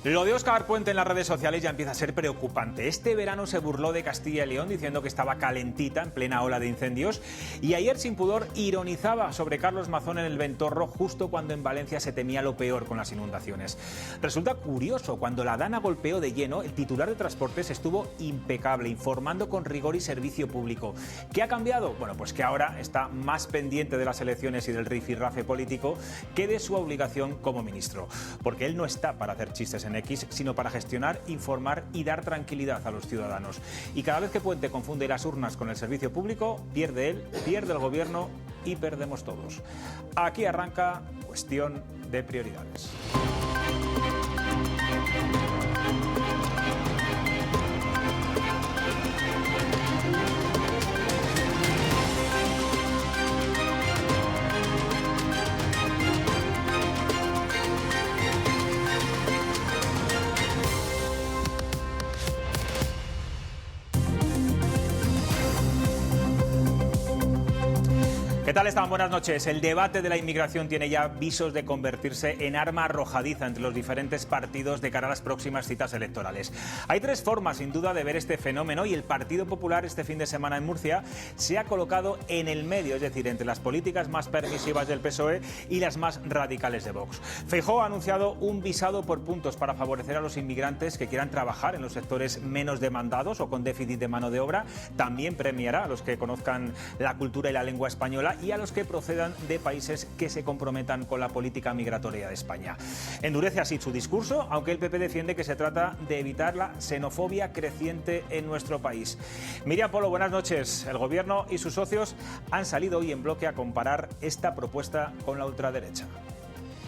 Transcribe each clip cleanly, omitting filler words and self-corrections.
Lo de Óscar Puente en las redes sociales ya empieza a ser preocupante. Este verano se burló de Castilla y León diciendo que estaba calentita en plena ola de incendios y ayer sin pudor ironizaba sobre Carlos Mazón en el Ventorro justo cuando en Valencia se temía lo peor con las inundaciones. Resulta curioso, cuando la Dana golpeó de lleno, el titular de Transportes estuvo impecable, informando con rigor y servicio público. ¿Qué ha cambiado? Bueno, pues que ahora está más pendiente de las elecciones y del rifirrafe político que de su obligación como ministro. Porque él no está para hacer chistes en X, sino para gestionar, informar y dar tranquilidad a los ciudadanos. Y cada vez que Puente confunde las urnas con el servicio público, pierde él, pierde el gobierno y perdemos todos. Aquí arranca Cuestión de Prioridades. ¿Qué tal están? Buenas noches. El debate de la inmigración tiene ya visos de convertirse en arma arrojadiza entre los diferentes partidos de cara a las próximas citas electorales. Hay tres formas, sin duda, de ver este fenómeno y el Partido Popular este fin de semana en Murcia se ha colocado en el medio, es decir, entre las políticas más permisivas del PSOE y las más radicales de Vox. Feijóo ha anunciado un visado por puntos para favorecer a los inmigrantes que quieran trabajar en los sectores menos demandados o con déficit de mano de obra. También premiará a los que conozcan la cultura y la lengua española y a los que procedan de países que se comprometan con la política migratoria de España. Endurece así su discurso, aunque el PP defiende que se trata de evitar la xenofobia creciente en nuestro país. Miriam Polo, buenas noches. El Gobierno y sus socios han salido hoy en bloque a comparar esta propuesta con la ultraderecha.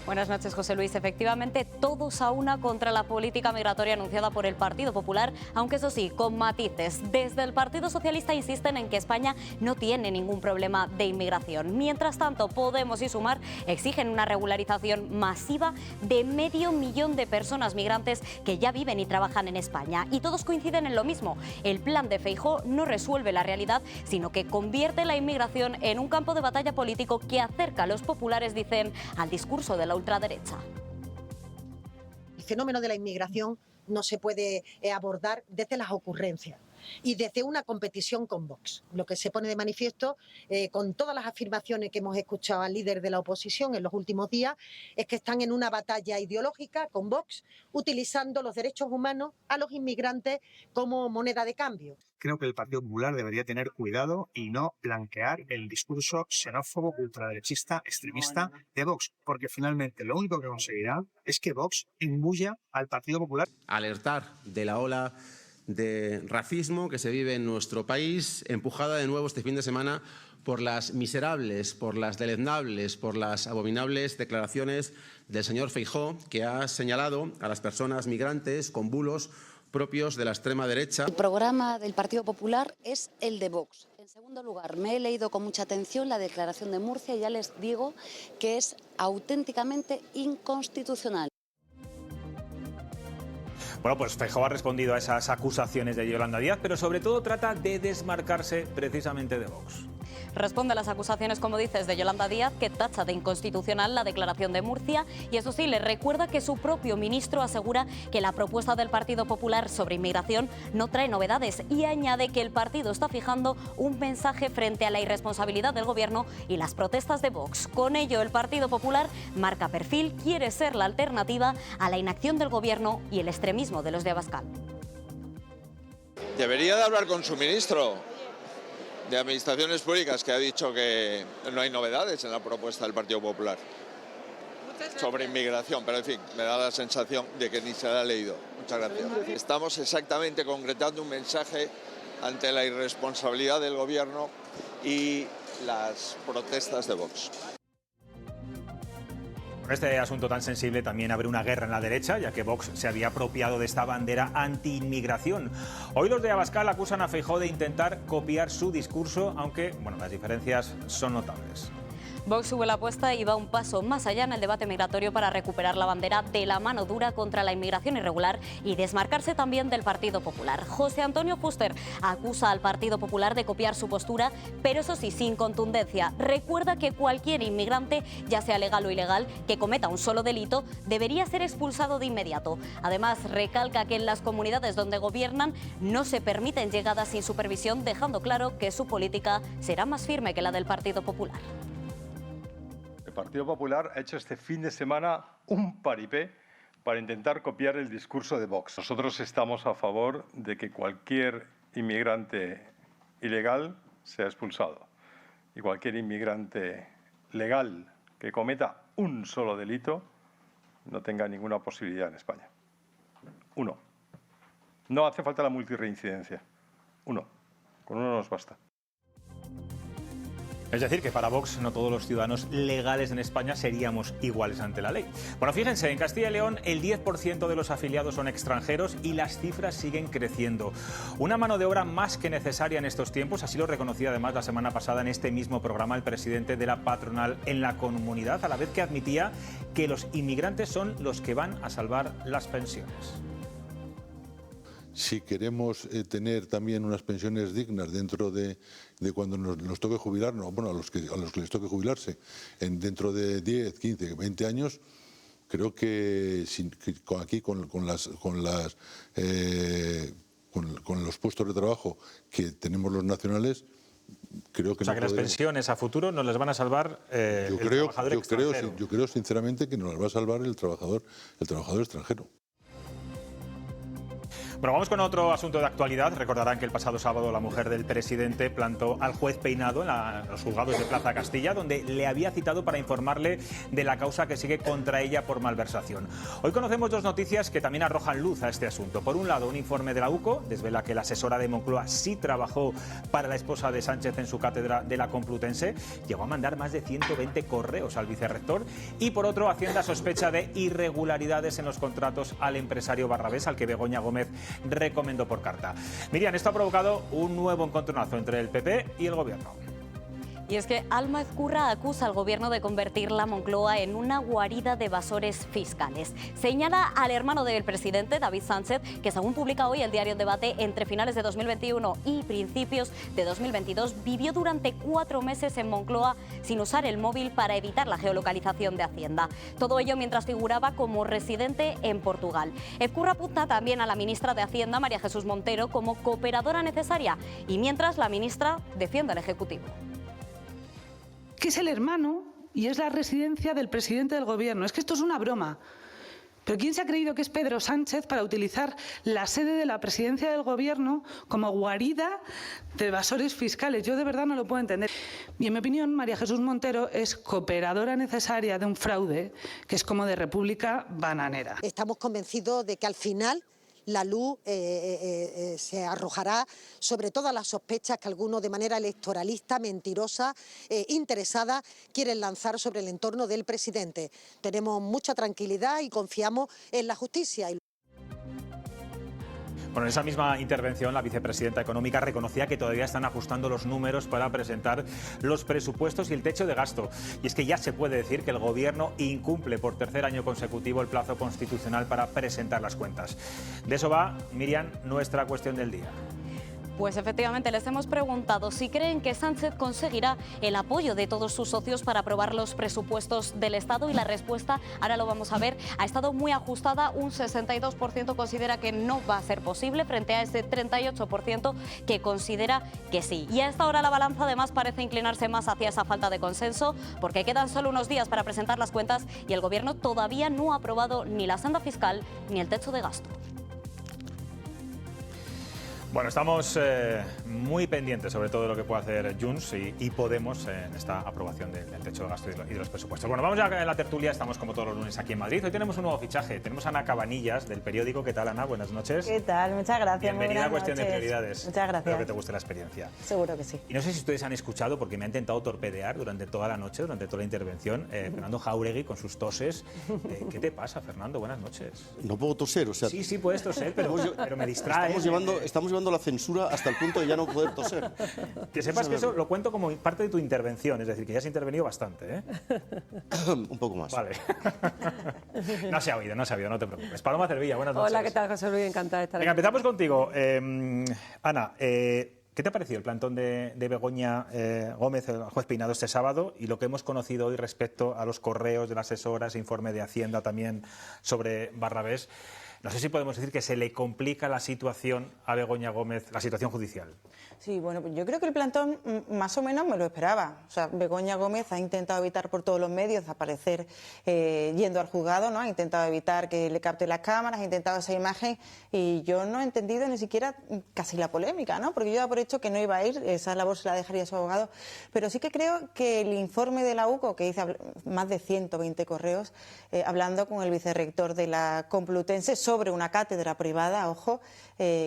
Buenas noches, José Luis. Efectivamente, todos a una contra la política migratoria anunciada por el Partido Popular, aunque eso sí, con matices. Desde el Partido Socialista insisten en que España no tiene ningún problema de inmigración. Mientras tanto, Podemos y Sumar exigen una regularización masiva de 500.000 de personas migrantes que ya viven y trabajan en España. Y todos coinciden en lo mismo. El plan de Feijóo no resuelve la realidad, sino que convierte la inmigración en un campo de batalla político que acerca a los populares, dicen, al discurso de la ultraderecha. El fenómeno de la inmigración no se puede abordar desde las ocurrencias y desde una competición con Vox. Lo que se pone de manifiesto con todas las afirmaciones que hemos escuchado al líder de la oposición en los últimos días es que están en una batalla ideológica con Vox, utilizando los derechos humanos a los inmigrantes como moneda de cambio. Creo que el Partido Popular debería tener cuidado y no blanquear el discurso xenófobo, ultraderechista, extremista de Vox, porque finalmente lo único que conseguirá es que Vox imbuya al Partido Popular. Alertar de la ola de racismo que se vive en nuestro país, empujada de nuevo este fin de semana por las miserables, por las deleznables, por las abominables declaraciones del señor Feijóo, que ha señalado a las personas migrantes con bulos propios de la extrema derecha. El programa del Partido Popular es el de Vox. En segundo lugar, me he leído con mucha atención la declaración de Murcia y ya les digo que es auténticamente inconstitucional. Bueno, pues Feijóo ha respondido a esas acusaciones de Yolanda Díaz, pero sobre todo trata de desmarcarse precisamente de Vox. Responde a las acusaciones, como dices, de Yolanda Díaz, que tacha de inconstitucional la declaración de Murcia, y eso sí, le recuerda que su propio ministro asegura que la propuesta del Partido Popular sobre inmigración no trae novedades, y añade que el partido está fijando un mensaje frente a la irresponsabilidad del Gobierno y las protestas de Vox. Con ello, el Partido Popular marca perfil, quiere ser la alternativa a la inacción del Gobierno y el extremismo de los de Abascal. Debería de hablar con su ministro de Administraciones Públicas, que ha dicho que no hay novedades en la propuesta del Partido Popular sobre inmigración, pero en fin, me da la sensación de que ni se la ha leído. Muchas gracias. Estamos exactamente concretando un mensaje ante la irresponsabilidad del Gobierno y las protestas de Vox. Con este asunto tan sensible también abre una guerra en la derecha, ya que Vox se había apropiado de esta bandera anti-inmigración. Hoy los de Abascal acusan a Feijóo de intentar copiar su discurso, aunque las diferencias son notables. Vox sube la apuesta y va un paso más allá en el debate migratorio para recuperar la bandera de la mano dura contra la inmigración irregular y desmarcarse también del Partido Popular. José Antonio Fuster acusa al Partido Popular de copiar su postura, pero eso sí, sin contundencia. Recuerda que cualquier inmigrante, ya sea legal o ilegal, que cometa un solo delito, debería ser expulsado de inmediato. Además, recalca que en las comunidades donde gobiernan no se permiten llegadas sin supervisión, dejando claro que su política será más firme que la del Partido Popular. El Partido Popular ha hecho este fin de semana un paripé para intentar copiar el discurso de Vox. Nosotros estamos a favor de que cualquier inmigrante ilegal sea expulsado y cualquier inmigrante legal que cometa un solo delito no tenga ninguna posibilidad en España. Uno. No hace falta la multirreincidencia. Uno. Con uno nos basta. Es decir, que para Vox no todos los ciudadanos legales en España seríamos iguales ante la ley. Bueno, fíjense, en Castilla y León el 10% de los afiliados son extranjeros y las cifras siguen creciendo. Una mano de obra más que necesaria en estos tiempos, así lo reconocía además la semana pasada en este mismo programa el presidente de la patronal en la comunidad, a la vez que admitía que los inmigrantes son los que van a salvar las pensiones. Si queremos tener también unas pensiones dignas dentro de cuando nos toque jubilarnos, bueno, a los que les toque jubilarse, dentro de 10, 15, 20 años, creo que aquí con los puestos de trabajo que tenemos los nacionales, creo que o sea, no que las pensiones a futuro nos las van a salvar el trabajador extranjero. Yo creo sinceramente que nos las va a salvar el trabajador extranjero. Bueno, vamos con otro asunto de actualidad. Recordarán que el pasado sábado la mujer del presidente plantó al juez Peinado en los juzgados de Plaza Castilla, donde le había citado para informarle de la causa que sigue contra ella por malversación. Hoy conocemos dos noticias que también arrojan luz a este asunto. Por un lado, un informe de la UCO desvela que la asesora de Moncloa sí trabajó para la esposa de Sánchez en su cátedra de la Complutense. Llegó a mandar más de 120 correos al vicerrector. Y por otro, Hacienda sospecha de irregularidades en los contratos al empresario Barrabés, al que Begoña Gómez recomendó por carta. Miriam, esto ha provocado un nuevo encontronazo entre el PP y el Gobierno. Y es que Alma Ezcurra acusa al Gobierno de convertir la Moncloa en una guarida de evasores fiscales. Señala al hermano del presidente, David Sánchez, que según publica hoy el diario Debate, entre finales de 2021 y principios de 2022 vivió durante 4 meses en Moncloa sin usar el móvil para evitar la geolocalización de Hacienda. Todo ello mientras figuraba como residente en Portugal. Ezcurra apunta también a la ministra de Hacienda, María Jesús Montero, como cooperadora necesaria, y mientras la ministra defiende al Ejecutivo. Que es el hermano y es la residencia del presidente del Gobierno. Es que esto es una broma. ¿Pero quién se ha creído que es Pedro Sánchez para utilizar la sede de la presidencia del Gobierno como guarida de evasores fiscales? Yo de verdad no lo puedo entender. Y en mi opinión, María Jesús Montero es cooperadora necesaria de un fraude que es como de República Bananera. Estamos convencidos de que al final la luz se arrojará sobre todas las sospechas que algunos de manera electoralista, mentirosa, interesada, quieren lanzar sobre el entorno del presidente. Tenemos mucha tranquilidad y confiamos en la justicia. Bueno, en esa misma intervención, la vicepresidenta económica reconocía que todavía están ajustando los números para presentar los presupuestos y el techo de gasto. Y es que ya se puede decir que el Gobierno incumple por tercer año consecutivo el plazo constitucional para presentar las cuentas. De eso va, Miriam, nuestra cuestión del día. Pues efectivamente les hemos preguntado si creen que Sánchez conseguirá el apoyo de todos sus socios para aprobar los presupuestos del Estado, y la respuesta, ahora lo vamos a ver, ha estado muy ajustada. Un 62% considera que no va a ser posible frente a ese 38% que considera que sí. Y a esta hora la balanza además parece inclinarse más hacia esa falta de consenso, porque quedan solo unos días para presentar las cuentas y el Gobierno todavía no ha aprobado ni la senda fiscal ni el techo de gasto. Bueno, estamos muy pendientes sobre todo de lo que puede hacer Junts y Podemos en esta aprobación del techo de gasto y de los presupuestos. Bueno, vamos ya a la tertulia, estamos como todos los lunes aquí en Madrid. Hoy tenemos un nuevo fichaje, tenemos a Ana Cabanillas del periódico. ¿Qué tal, Ana? Buenas noches. ¿Qué tal? Muchas gracias. Bienvenida a Cuestión de Prioridades. Muchas gracias. Espero que te guste la experiencia. Seguro que sí. Y no sé si ustedes han escuchado, porque me ha intentado torpedear durante toda la noche, durante toda la intervención, Fernando Jáuregui con sus toses. ¿Qué te pasa, Fernando? Buenas noches. No puedo toser, o sea... Sí, puedes toser, pero me distrae. Estamos llevando evolucionando la censura hasta el punto de ya no poder toser. Que sepas que eso lo cuento como parte de tu intervención, es decir, que ya has intervenido bastante, ¿eh? Un poco más. Vale. No se ha oído, no te preocupes. Paloma Cervilla, buenas noches. Hola, ¿qué tal, José Luis? Encantada de estar aquí. Venga, empezamos contigo. Ana, ¿qué te ha parecido el plantón de Begoña Gómez, el juez Peinado, este sábado, y lo que hemos conocido hoy respecto a los correos de la asesora, ese informe de Hacienda también sobre Barrabés? No sé si podemos decir que se le complica la situación a Begoña Gómez, la situación judicial. Sí, bueno, yo creo que el plantón más o menos me lo esperaba. O sea, Begoña Gómez ha intentado evitar por todos los medios aparecer yendo al juzgado, ¿no? Ha intentado evitar que le capten las cámaras, ha intentado esa imagen y yo no he entendido ni siquiera casi la polémica, ¿no? Porque yo daba por hecho que no iba a ir, esa labor se la dejaría a su abogado. Pero sí que creo que el informe de la UCO, que dice más de 120 correos, hablando con el vicerrector de la Complutense sobre una cátedra privada, ojo,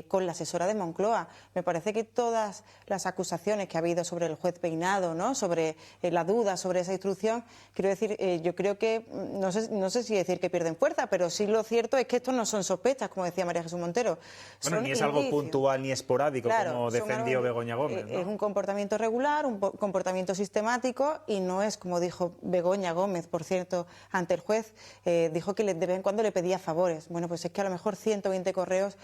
con la asesora de Moncloa. Me parece que todas las acusaciones que ha habido sobre el juez Peinado, ¿no? Sobre la duda sobre esa instrucción, quiero decir, yo creo que, no sé si decir que pierden fuerza, pero sí lo cierto es que estos no son sospechas, como decía María Jesús Montero. Bueno, ni es algo puntual ni esporádico, claro, como defendió Begoña Gómez, ¿no? Es un comportamiento regular, un comportamiento sistemático y no es, como dijo Begoña Gómez, por cierto, ante el juez, dijo que de vez en cuando le pedía favores. Bueno, pues es que a lo mejor 120 correos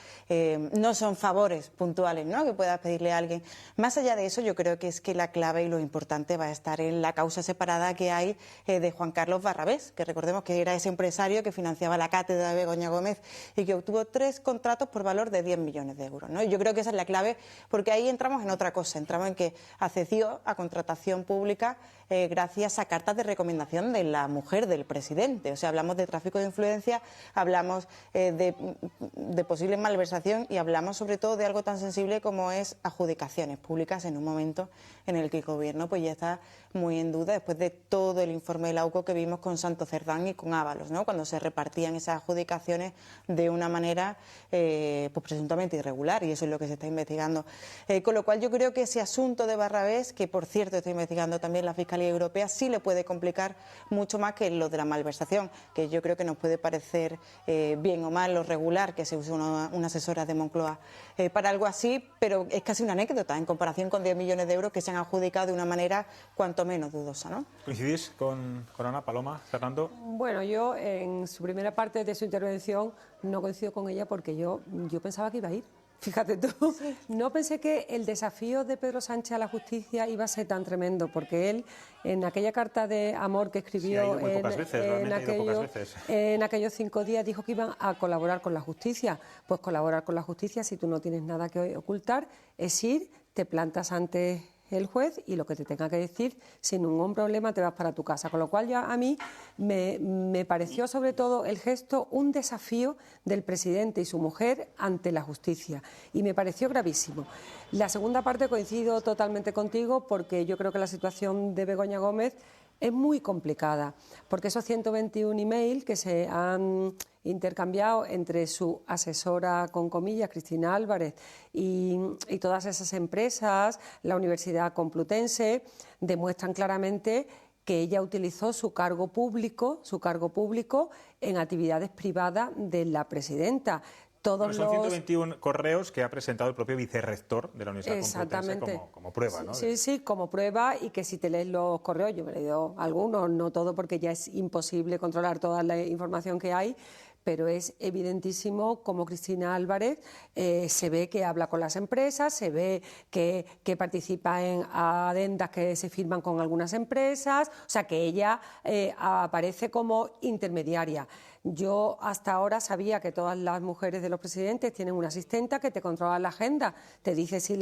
no son favores puntuales, ¿no?, que puedas pedirle a alguien. Más allá de eso, yo creo que es que la clave y lo importante va a estar en la causa separada que hay de Juan Carlos Barrabés, que recordemos que era ese empresario que financiaba la cátedra de Begoña Gómez y que obtuvo 3 contratos por valor de 10 millones de euros, ¿no? Y yo creo que esa es la clave, porque ahí entramos en otra cosa, entramos en que accedió a contratación pública gracias a cartas de recomendación de la mujer del presidente. O sea, hablamos de tráfico de influencia, hablamos de posible malversación y hablamos sobre todo de algo tan sensible como es adjudicaciones públicas en un momento en el que el gobierno pues ya está muy en duda después de todo el informe de la UCO que vimos con Santo Cerdán y con Ábalos, ¿no?, cuando se repartían esas adjudicaciones de una manera pues presuntamente irregular, y eso es lo que se está investigando. Con lo cual yo creo que ese asunto de Barrabés, que por cierto está investigando también la Fiscalía Europea, sí le puede complicar mucho más que lo de la malversación, que yo creo que nos puede parecer bien o mal o regular que se use una asesora de Moncloa para algo así, pero es casi una anécdota en comparación con 10 millones de euros que se han adjudicado de una manera cuanto menos dudosa, ¿no? ¿Coincidís con Ana, Paloma, Fernando? Bueno, yo en su primera parte de su intervención no coincido con ella porque yo pensaba que iba a ir. Fíjate tú, sí. No pensé que el desafío de Pedro Sánchez a la justicia iba a ser tan tremendo, porque él, en aquella carta de amor que escribió en aquellos 5 días, dijo que iban a colaborar con la justicia. Pues colaborar con la justicia, si tú no tienes nada que ocultar, es ir, te plantas ante el juez y lo que te tenga que decir, sin ningún problema te vas para tu casa. Con lo cual ya a mí me pareció sobre todo el gesto un desafío del presidente y su mujer ante la justicia y me pareció gravísimo. La segunda parte coincido totalmente contigo porque yo creo que la situación de Begoña Gómez es muy complicada, porque esos 121 emails que se han intercambiado entre su asesora, con comillas, Cristina Álvarez, y todas esas empresas, la Universidad Complutense, demuestran claramente que ella utilizó su cargo público en actividades privadas de la presidenta. Son 121 correos que ha presentado el propio vicerrector de la Universidad Complutense como prueba, ¿no? Sí, como prueba, y que si te lees los correos, yo me he leído algunos, no todo, porque ya es imposible controlar toda la información que hay, pero es evidentísimo cómo Cristina Álvarez se ve que habla con las empresas, se ve que participa en adendas que se firman con algunas empresas, o sea que ella aparece como intermediaria. Yo hasta ahora sabía que todas las mujeres de los presidentes tienen una asistenta que te controla la agenda, te dice si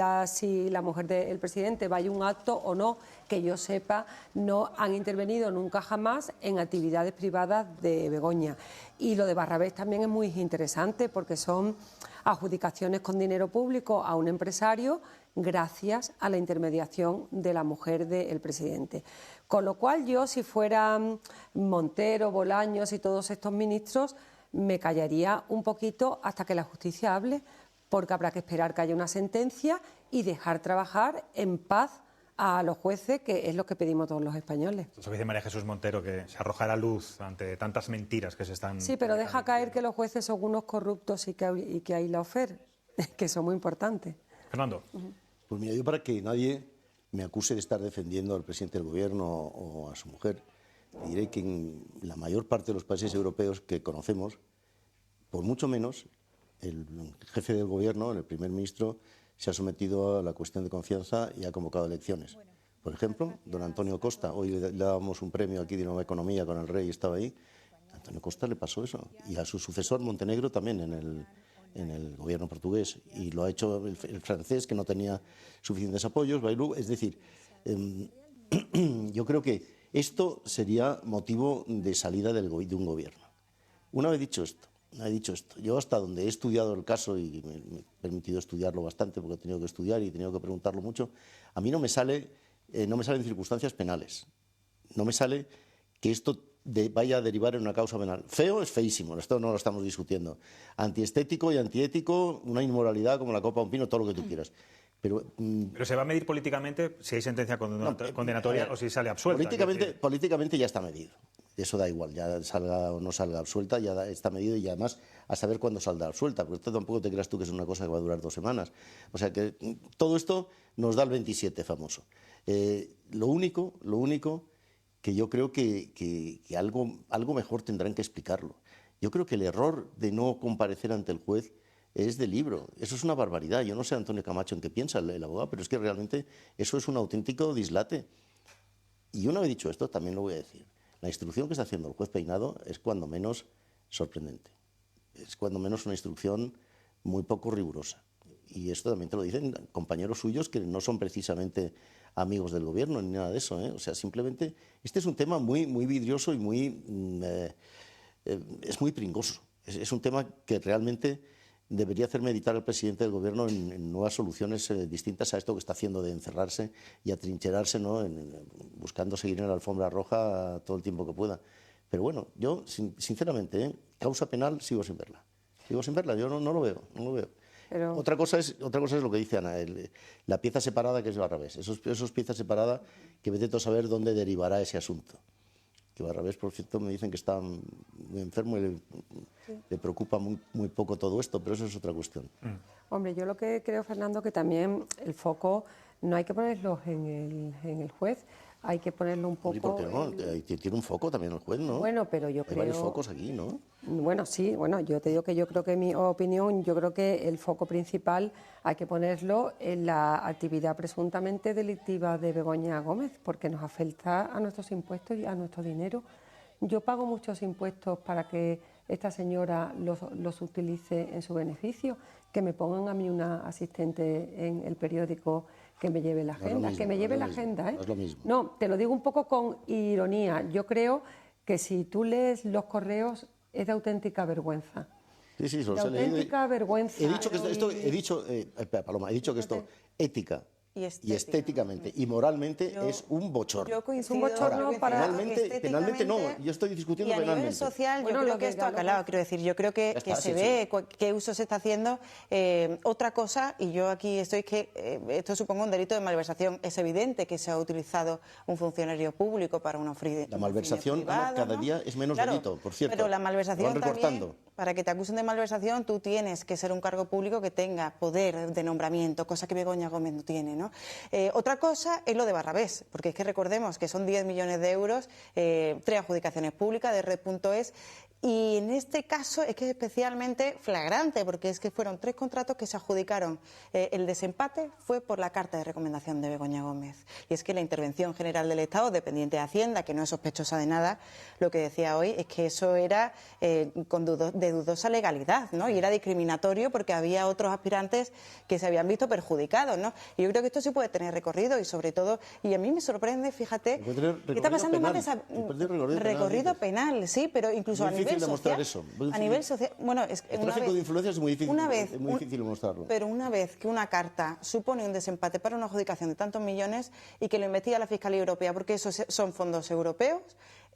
la mujer del presidente va a un acto o no. Que yo sepa, no han intervenido nunca jamás en actividades privadas de Begoña. Y lo de Barrabés también es muy interesante porque son adjudicaciones con dinero público a un empresario gracias a la intermediación de la mujer del presidente. Con lo cual yo, si fuera Montero, Bolaños y todos estos ministros, me callaría un poquito hasta que la justicia hable, porque habrá que esperar que haya una sentencia y dejar trabajar en paz a los jueces, que es lo que pedimos todos los españoles. Eso que dice María Jesús Montero, que se arrojará luz ante tantas mentiras que se están... Sí, pero deja caer que los jueces son unos corruptos y que hay lawfare. que son muy importantes. Fernando. Pues mira, yo para que nadie me acuse de estar defendiendo al presidente del gobierno o a su mujer, diré que en la mayor parte de los países europeos que conocemos, por mucho menos, el jefe del gobierno, el primer ministro, se ha sometido a la cuestión de confianza y ha convocado elecciones. Por ejemplo, don Antonio Costa, hoy le dábamos un premio aquí de Nueva Economía con el rey, estaba ahí. A Antonio Costa le pasó eso. Y a su sucesor, Montenegro, también en el gobierno portugués. Y lo ha hecho el francés, que no tenía suficientes apoyos, Bayrou. Es decir, yo creo que esto sería motivo de salida de un gobierno. Una vez dicho esto, yo hasta donde he estudiado el caso, y me he permitido estudiarlo bastante porque he tenido que estudiar y he tenido que preguntarlo mucho, a mí no me salen circunstancias penales. No me sale que esto vaya a derivar en una causa penal. Feo es feísimo, esto no lo estamos discutiendo. Antiestético y antiético, una inmoralidad como la copa de un pino, todo lo que tú quieras. Pero se va a medir políticamente si hay sentencia condenatoria o si sale absuelta. Políticamente ya está medido. Eso da igual, ya salga o no salga absuelta, ya está medido, y además a saber cuándo saldrá absuelta, porque esto tampoco te creas tú que es una cosa que va a durar 2 semanas. O sea que todo esto nos da el 27 famoso. Lo único que yo creo que algo mejor tendrán que explicarlo. Yo creo que el error de no comparecer ante el juez es de libro. Eso es una barbaridad. Yo no sé, Antonio Camacho, en qué piensa el abogado, pero es que realmente eso es un auténtico dislate. Y una vez dicho esto, también lo voy a decir. La instrucción que está haciendo el juez Peinado es cuando menos sorprendente. Es cuando menos una instrucción muy poco rigurosa. Y esto también te lo dicen compañeros suyos que no son precisamente amigos del gobierno ni nada de eso, ¿eh? O sea, simplemente este es un tema muy vidrioso y es muy pringoso. Es un tema que realmente debería hacer meditar al presidente del gobierno en nuevas soluciones distintas a esto que está haciendo de encerrarse y atrincherarse, ¿no? Buscando seguir en la alfombra roja todo el tiempo que pueda. Pero bueno, yo sinceramente, causa penal sigo sin verla. Yo no lo veo. Pero otra cosa es lo que dice Ana, la pieza separada, que es Barrabés. Esos piezas separadas que vete a saber dónde derivará ese asunto. Que Barrabés, por cierto, me dicen que está muy enfermo y le preocupa muy poco todo esto, pero eso es otra cuestión. Hombre, yo lo que creo, Fernando, que también el foco no hay que ponerlo en el juez, hay que ponerlo un poco... ¿Y por qué no? Tiene un foco también el juez, ¿no? Bueno, pero yo creo... Hay varios focos aquí, ¿no? Bueno, sí, yo te digo que yo creo que en mi opinión, yo creo que el foco principal hay que ponerlo en la actividad presuntamente delictiva de Begoña Gómez, porque nos afecta a nuestros impuestos y a nuestro dinero. Yo pago muchos impuestos para que esta señora los utilice en su beneficio, que me pongan a mí una asistente en el periódico que me lleve la agenda, ¿eh? No es lo mismo. No, te lo digo un poco con ironía. Yo creo que si tú lees los correos es de auténtica vergüenza. Sí, de auténtica vergüenza. He dicho que esto ética y estéticamente y moralmente es un bochorno. Yo coincido. Un bochorno penalmente no, yo estoy discutiendo penalmente. Y a nivel social, yo creo que esto ha calado, quiero decir, yo creo que se ve qué uso se está haciendo. Otra cosa, y yo aquí estoy, que esto supongo un delito de malversación. Es evidente que se ha utilizado un funcionario público para una La malversación cada día es menos delito, por cierto. Pero la malversación también, para que te acusen de malversación, tú tienes que ser un cargo público que tenga poder de nombramiento, cosa que Begoña Gómez no tiene, ¿no? Otra cosa es lo de Barrabés, porque es que recordemos que son 10 millones de euros, 3 adjudicaciones públicas de Red.es, y en este caso es que es especialmente flagrante, porque es que fueron 3 contratos que se adjudicaron. El desempate fue por la carta de recomendación de Begoña Gómez. Y es que la Intervención General del Estado, dependiente de Hacienda, que no es sospechosa de nada, lo que decía hoy es que eso era de dudosa legalidad, ¿no? Y era discriminatorio porque había otros aspirantes que se habían visto perjudicados, ¿no? Y yo creo que esto sí puede tener recorrido y sobre todo, y a mí me sorprende, fíjate, ¿qué está pasando más de esa... Recorrido penal, sí, pero incluso a nivel social. A nivel social, bueno, es que el tráfico de influencias es muy difícil mostrarlo. Pero una vez que una carta supone un desempate para una adjudicación de tantos millones y que lo investiga la Fiscalía Europea, porque esos son fondos europeos,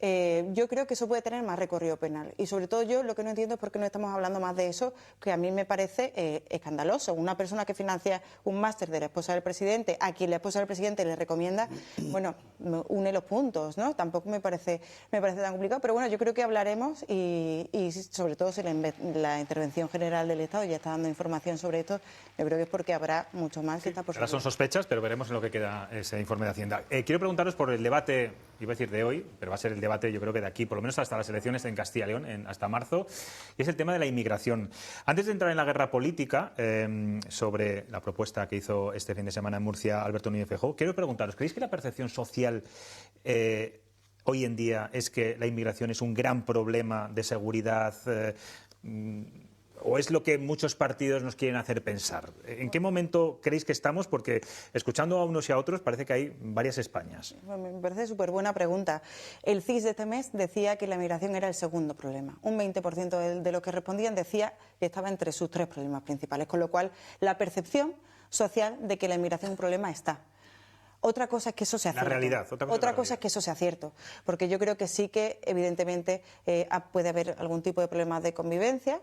yo creo que eso puede tener más recorrido penal. Y sobre todo yo lo que no entiendo es por qué no estamos hablando más de eso, que a mí me parece escandaloso. Una persona que financia un máster de la esposa del presidente, a quien la esposa del presidente le recomienda, bueno, une los puntos, ¿no? Tampoco me parece tan complicado, pero bueno, yo creo que hablaremos y sobre todo si la intervención general del Estado ya está dando información sobre esto, yo creo que es porque habrá mucho más que está por Ahora son sospechas, pero veremos en lo que queda ese informe de Hacienda. Quiero preguntaros por el debate, iba a decir de hoy, pero va a ser el debate yo creo que de aquí, por lo menos hasta las elecciones en Castilla y León, hasta marzo, y es el tema de la inmigración. Antes de entrar en la guerra política, sobre la propuesta que hizo este fin de semana en Murcia Alberto Núñez Feijóo, quiero preguntaros, ¿creéis que la percepción social hoy en día es que la inmigración es un gran problema de seguridad? ¿O es lo que muchos partidos nos quieren hacer pensar? ¿En qué momento creéis que estamos? Porque escuchando a unos y a otros parece que hay varias Españas. Me parece súper buena pregunta. El CIS de este mes decía que la migración era el segundo problema. Un 20% de los que respondían decía que estaba entre sus 3 problemas principales, con lo cual la percepción social de que la inmigración es un problema está. Otra cosa es que eso sea cierto. La realidad. Otra cosa es que eso sea cierto, porque yo creo que sí que, evidentemente, puede haber algún tipo de problemas de convivencia,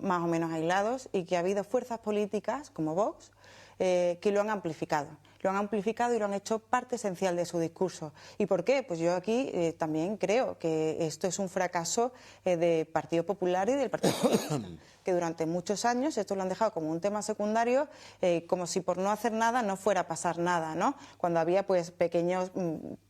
más o menos aislados, y que ha habido fuerzas políticas, como Vox, que lo han amplificado. Lo han amplificado y lo han hecho parte esencial de su discurso. ¿Y por qué? Pues yo aquí también creo que esto es un fracaso del Partido Popular y del Partido Socialista, que durante muchos años esto lo han dejado como un tema secundario, como si por no hacer nada no fuera a pasar nada, ¿no? Cuando había pues pequeños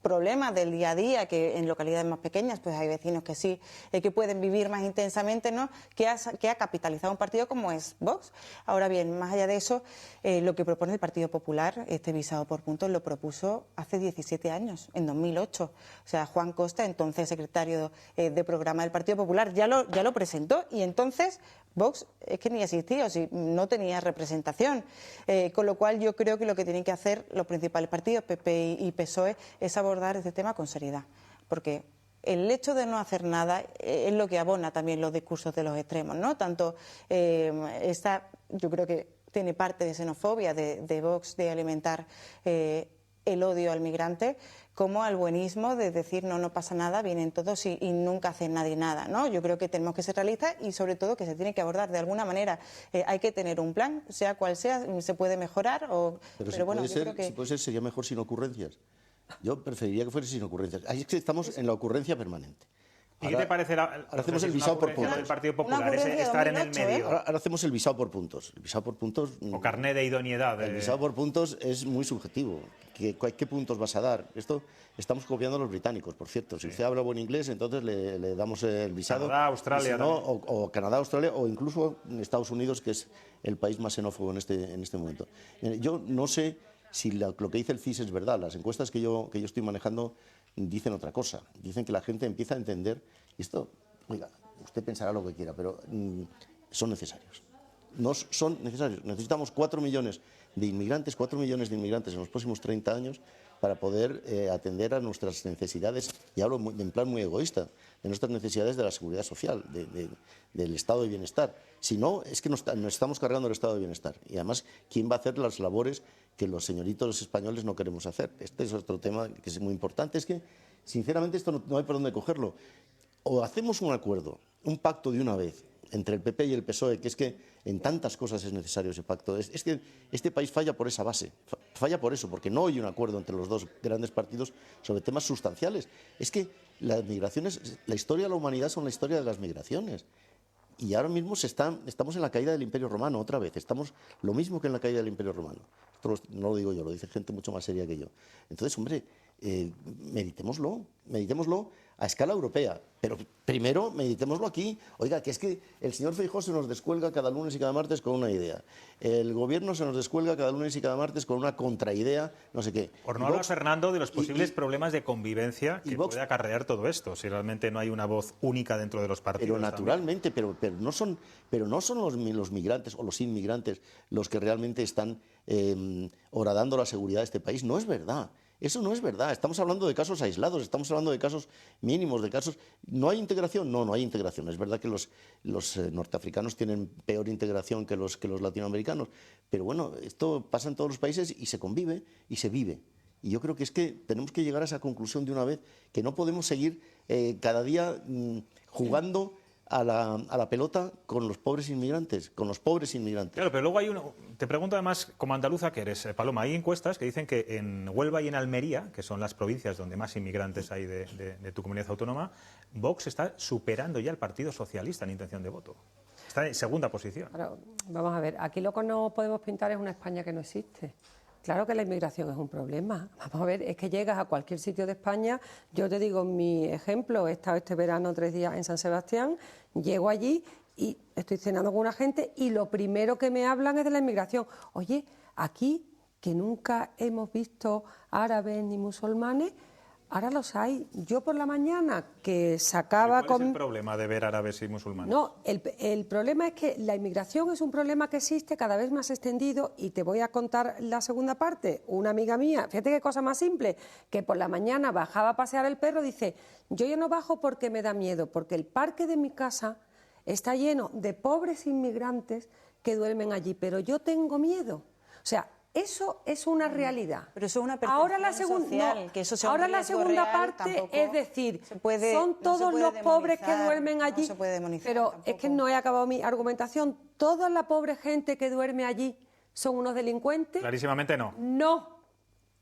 problemas del día a día, que en localidades más pequeñas pues hay vecinos que sí, que pueden vivir más intensamente, ¿no? Que ha capitalizado un partido como es Vox. Ahora bien, más allá de eso, lo que propone el Partido Popular, este visado por puntos, lo propuso hace 17 años, en 2008. O sea, Juan Costa, entonces secretario de programa del Partido Popular, ya lo presentó, y entonces Vox es que ni existía, o sea, no tenía representación. Con lo cual yo creo que lo que tienen que hacer los principales partidos, PP y PSOE, es abordar este tema con seriedad. Porque el hecho de no hacer nada es lo que abona también los discursos de los extremos, ¿no? Tanto yo creo que tiene parte de xenofobia de Vox, de alimentar el odio al migrante, como al buenismo de decir no pasa nada, vienen todos y nunca hace nadie nada, ¿no? Yo creo que tenemos que ser realistas y sobre todo que se tiene que abordar de alguna manera. Hay que tener un plan, sea cual sea, se puede mejorar, pero bueno, yo creo que... Si puede ser, sería mejor sin ocurrencias. Yo preferiría que fuese sin ocurrencias. Ahí es que estamos en la ocurrencia permanente. ¿Y qué te parece ahora hacemos el visado por puntos del Partido Popular, estar en el medio? Ahora hacemos el visado por puntos. El visado por puntos... O carné de idoneidad. El visado por puntos es muy subjetivo. ¿Qué puntos vas a dar? Esto estamos copiando a los británicos, por cierto. Si usted habla buen inglés, entonces le damos el visado. Canadá, Australia. Si no, o Canadá, Australia, o incluso Estados Unidos, que es el país más xenófobo en este momento. Yo no sé si lo que dice el CIS es verdad. Las encuestas que yo estoy manejando dicen otra cosa. Dicen que la gente empieza a entender, y esto, oiga, usted pensará lo que quiera, pero son necesarios. No son necesarios. Necesitamos 4 millones de inmigrantes en los próximos 30 años para poder atender a nuestras necesidades, y hablo en plan muy egoísta, de nuestras necesidades de la seguridad social, del estado de bienestar. Si no, es que nos estamos cargando el estado de bienestar. Y además, ¿quién va a hacer las labores que los señoritos españoles no queremos hacer? Este es otro tema que es muy importante. Es que, sinceramente, esto no hay por dónde cogerlo. O hacemos un acuerdo, un pacto de una vez, entre el PP y el PSOE, que es que en tantas cosas es necesario ese pacto. Es que este país falla por esa base, falla por eso, porque no hay un acuerdo entre los dos grandes partidos sobre temas sustanciales. Es que las migraciones, la historia de la humanidad son la historia de las migraciones. Y ahora mismo estamos en la caída del Imperio Romano otra vez. Estamos lo mismo que en la caída del Imperio Romano. Esto no lo digo yo, lo dice gente mucho más seria que yo. Entonces, hombre, meditémoslo a escala europea, pero primero meditémoslo aquí. Oiga, que es que el señor Feijóo se nos descuelga cada lunes y cada martes con una idea. El gobierno se nos descuelga cada lunes y cada martes con una contraidea, no sé qué. Por no hablar, Fernando, de los posibles problemas de convivencia que puede acarrear todo esto, si realmente no hay una voz única dentro de los partidos. Pero naturalmente, pero no son los migrantes o los inmigrantes los que realmente están horadando la seguridad de este país. No es verdad. Eso no es verdad. Estamos hablando de casos aislados, estamos hablando de casos mínimos, de casos... ¿No hay integración? No hay integración. Es verdad que los norteafricanos tienen peor integración que los latinoamericanos, pero bueno, esto pasa en todos los países y se convive y se vive. Y yo creo que es que tenemos que llegar a esa conclusión de una vez, que no podemos seguir cada día jugando a la pelota con los pobres inmigrantes, Claro, pero luego hay uno. Te pregunto además, como andaluza que eres, Paloma, hay encuestas que dicen que en Huelva y en Almería, que son las provincias donde más inmigrantes hay de tu comunidad autónoma, Vox está superando ya al Partido Socialista en intención de voto. Está en segunda posición. Pero, vamos a ver, aquí lo que no podemos pintar es una España que no existe. Claro que la inmigración es un problema. Vamos a ver, es que llegas a cualquier sitio de España. Yo te digo mi ejemplo, he estado este verano 3 días en San Sebastián, llego allí y estoy cenando con una gente y lo primero que me hablan es de la inmigración. Oye, aquí, que nunca hemos visto árabes ni musulmanes, ahora los hay. Yo por la mañana que sacaba ¿Cuál es el problema de ver árabes y musulmanes? No, el problema es que la inmigración es un problema que existe cada vez más extendido y te voy a contar la segunda parte. Una amiga mía, fíjate qué cosa más simple, que por la mañana bajaba a pasear el perro, dice, yo ya no bajo porque me da miedo, porque el parque de mi casa está lleno de pobres inmigrantes que duermen allí, pero yo tengo miedo. O sea, eso es una realidad. Pero eso es una percepción ahora la social, no, que eso sea un ahora la riesgo segunda real, parte es decir, puede, son todos los pobres que duermen allí. No se puede demonizar pero tampoco. es que no he acabado mi argumentación. ¿Toda la pobre gente que duerme allí son unos delincuentes? Clarísimamente no.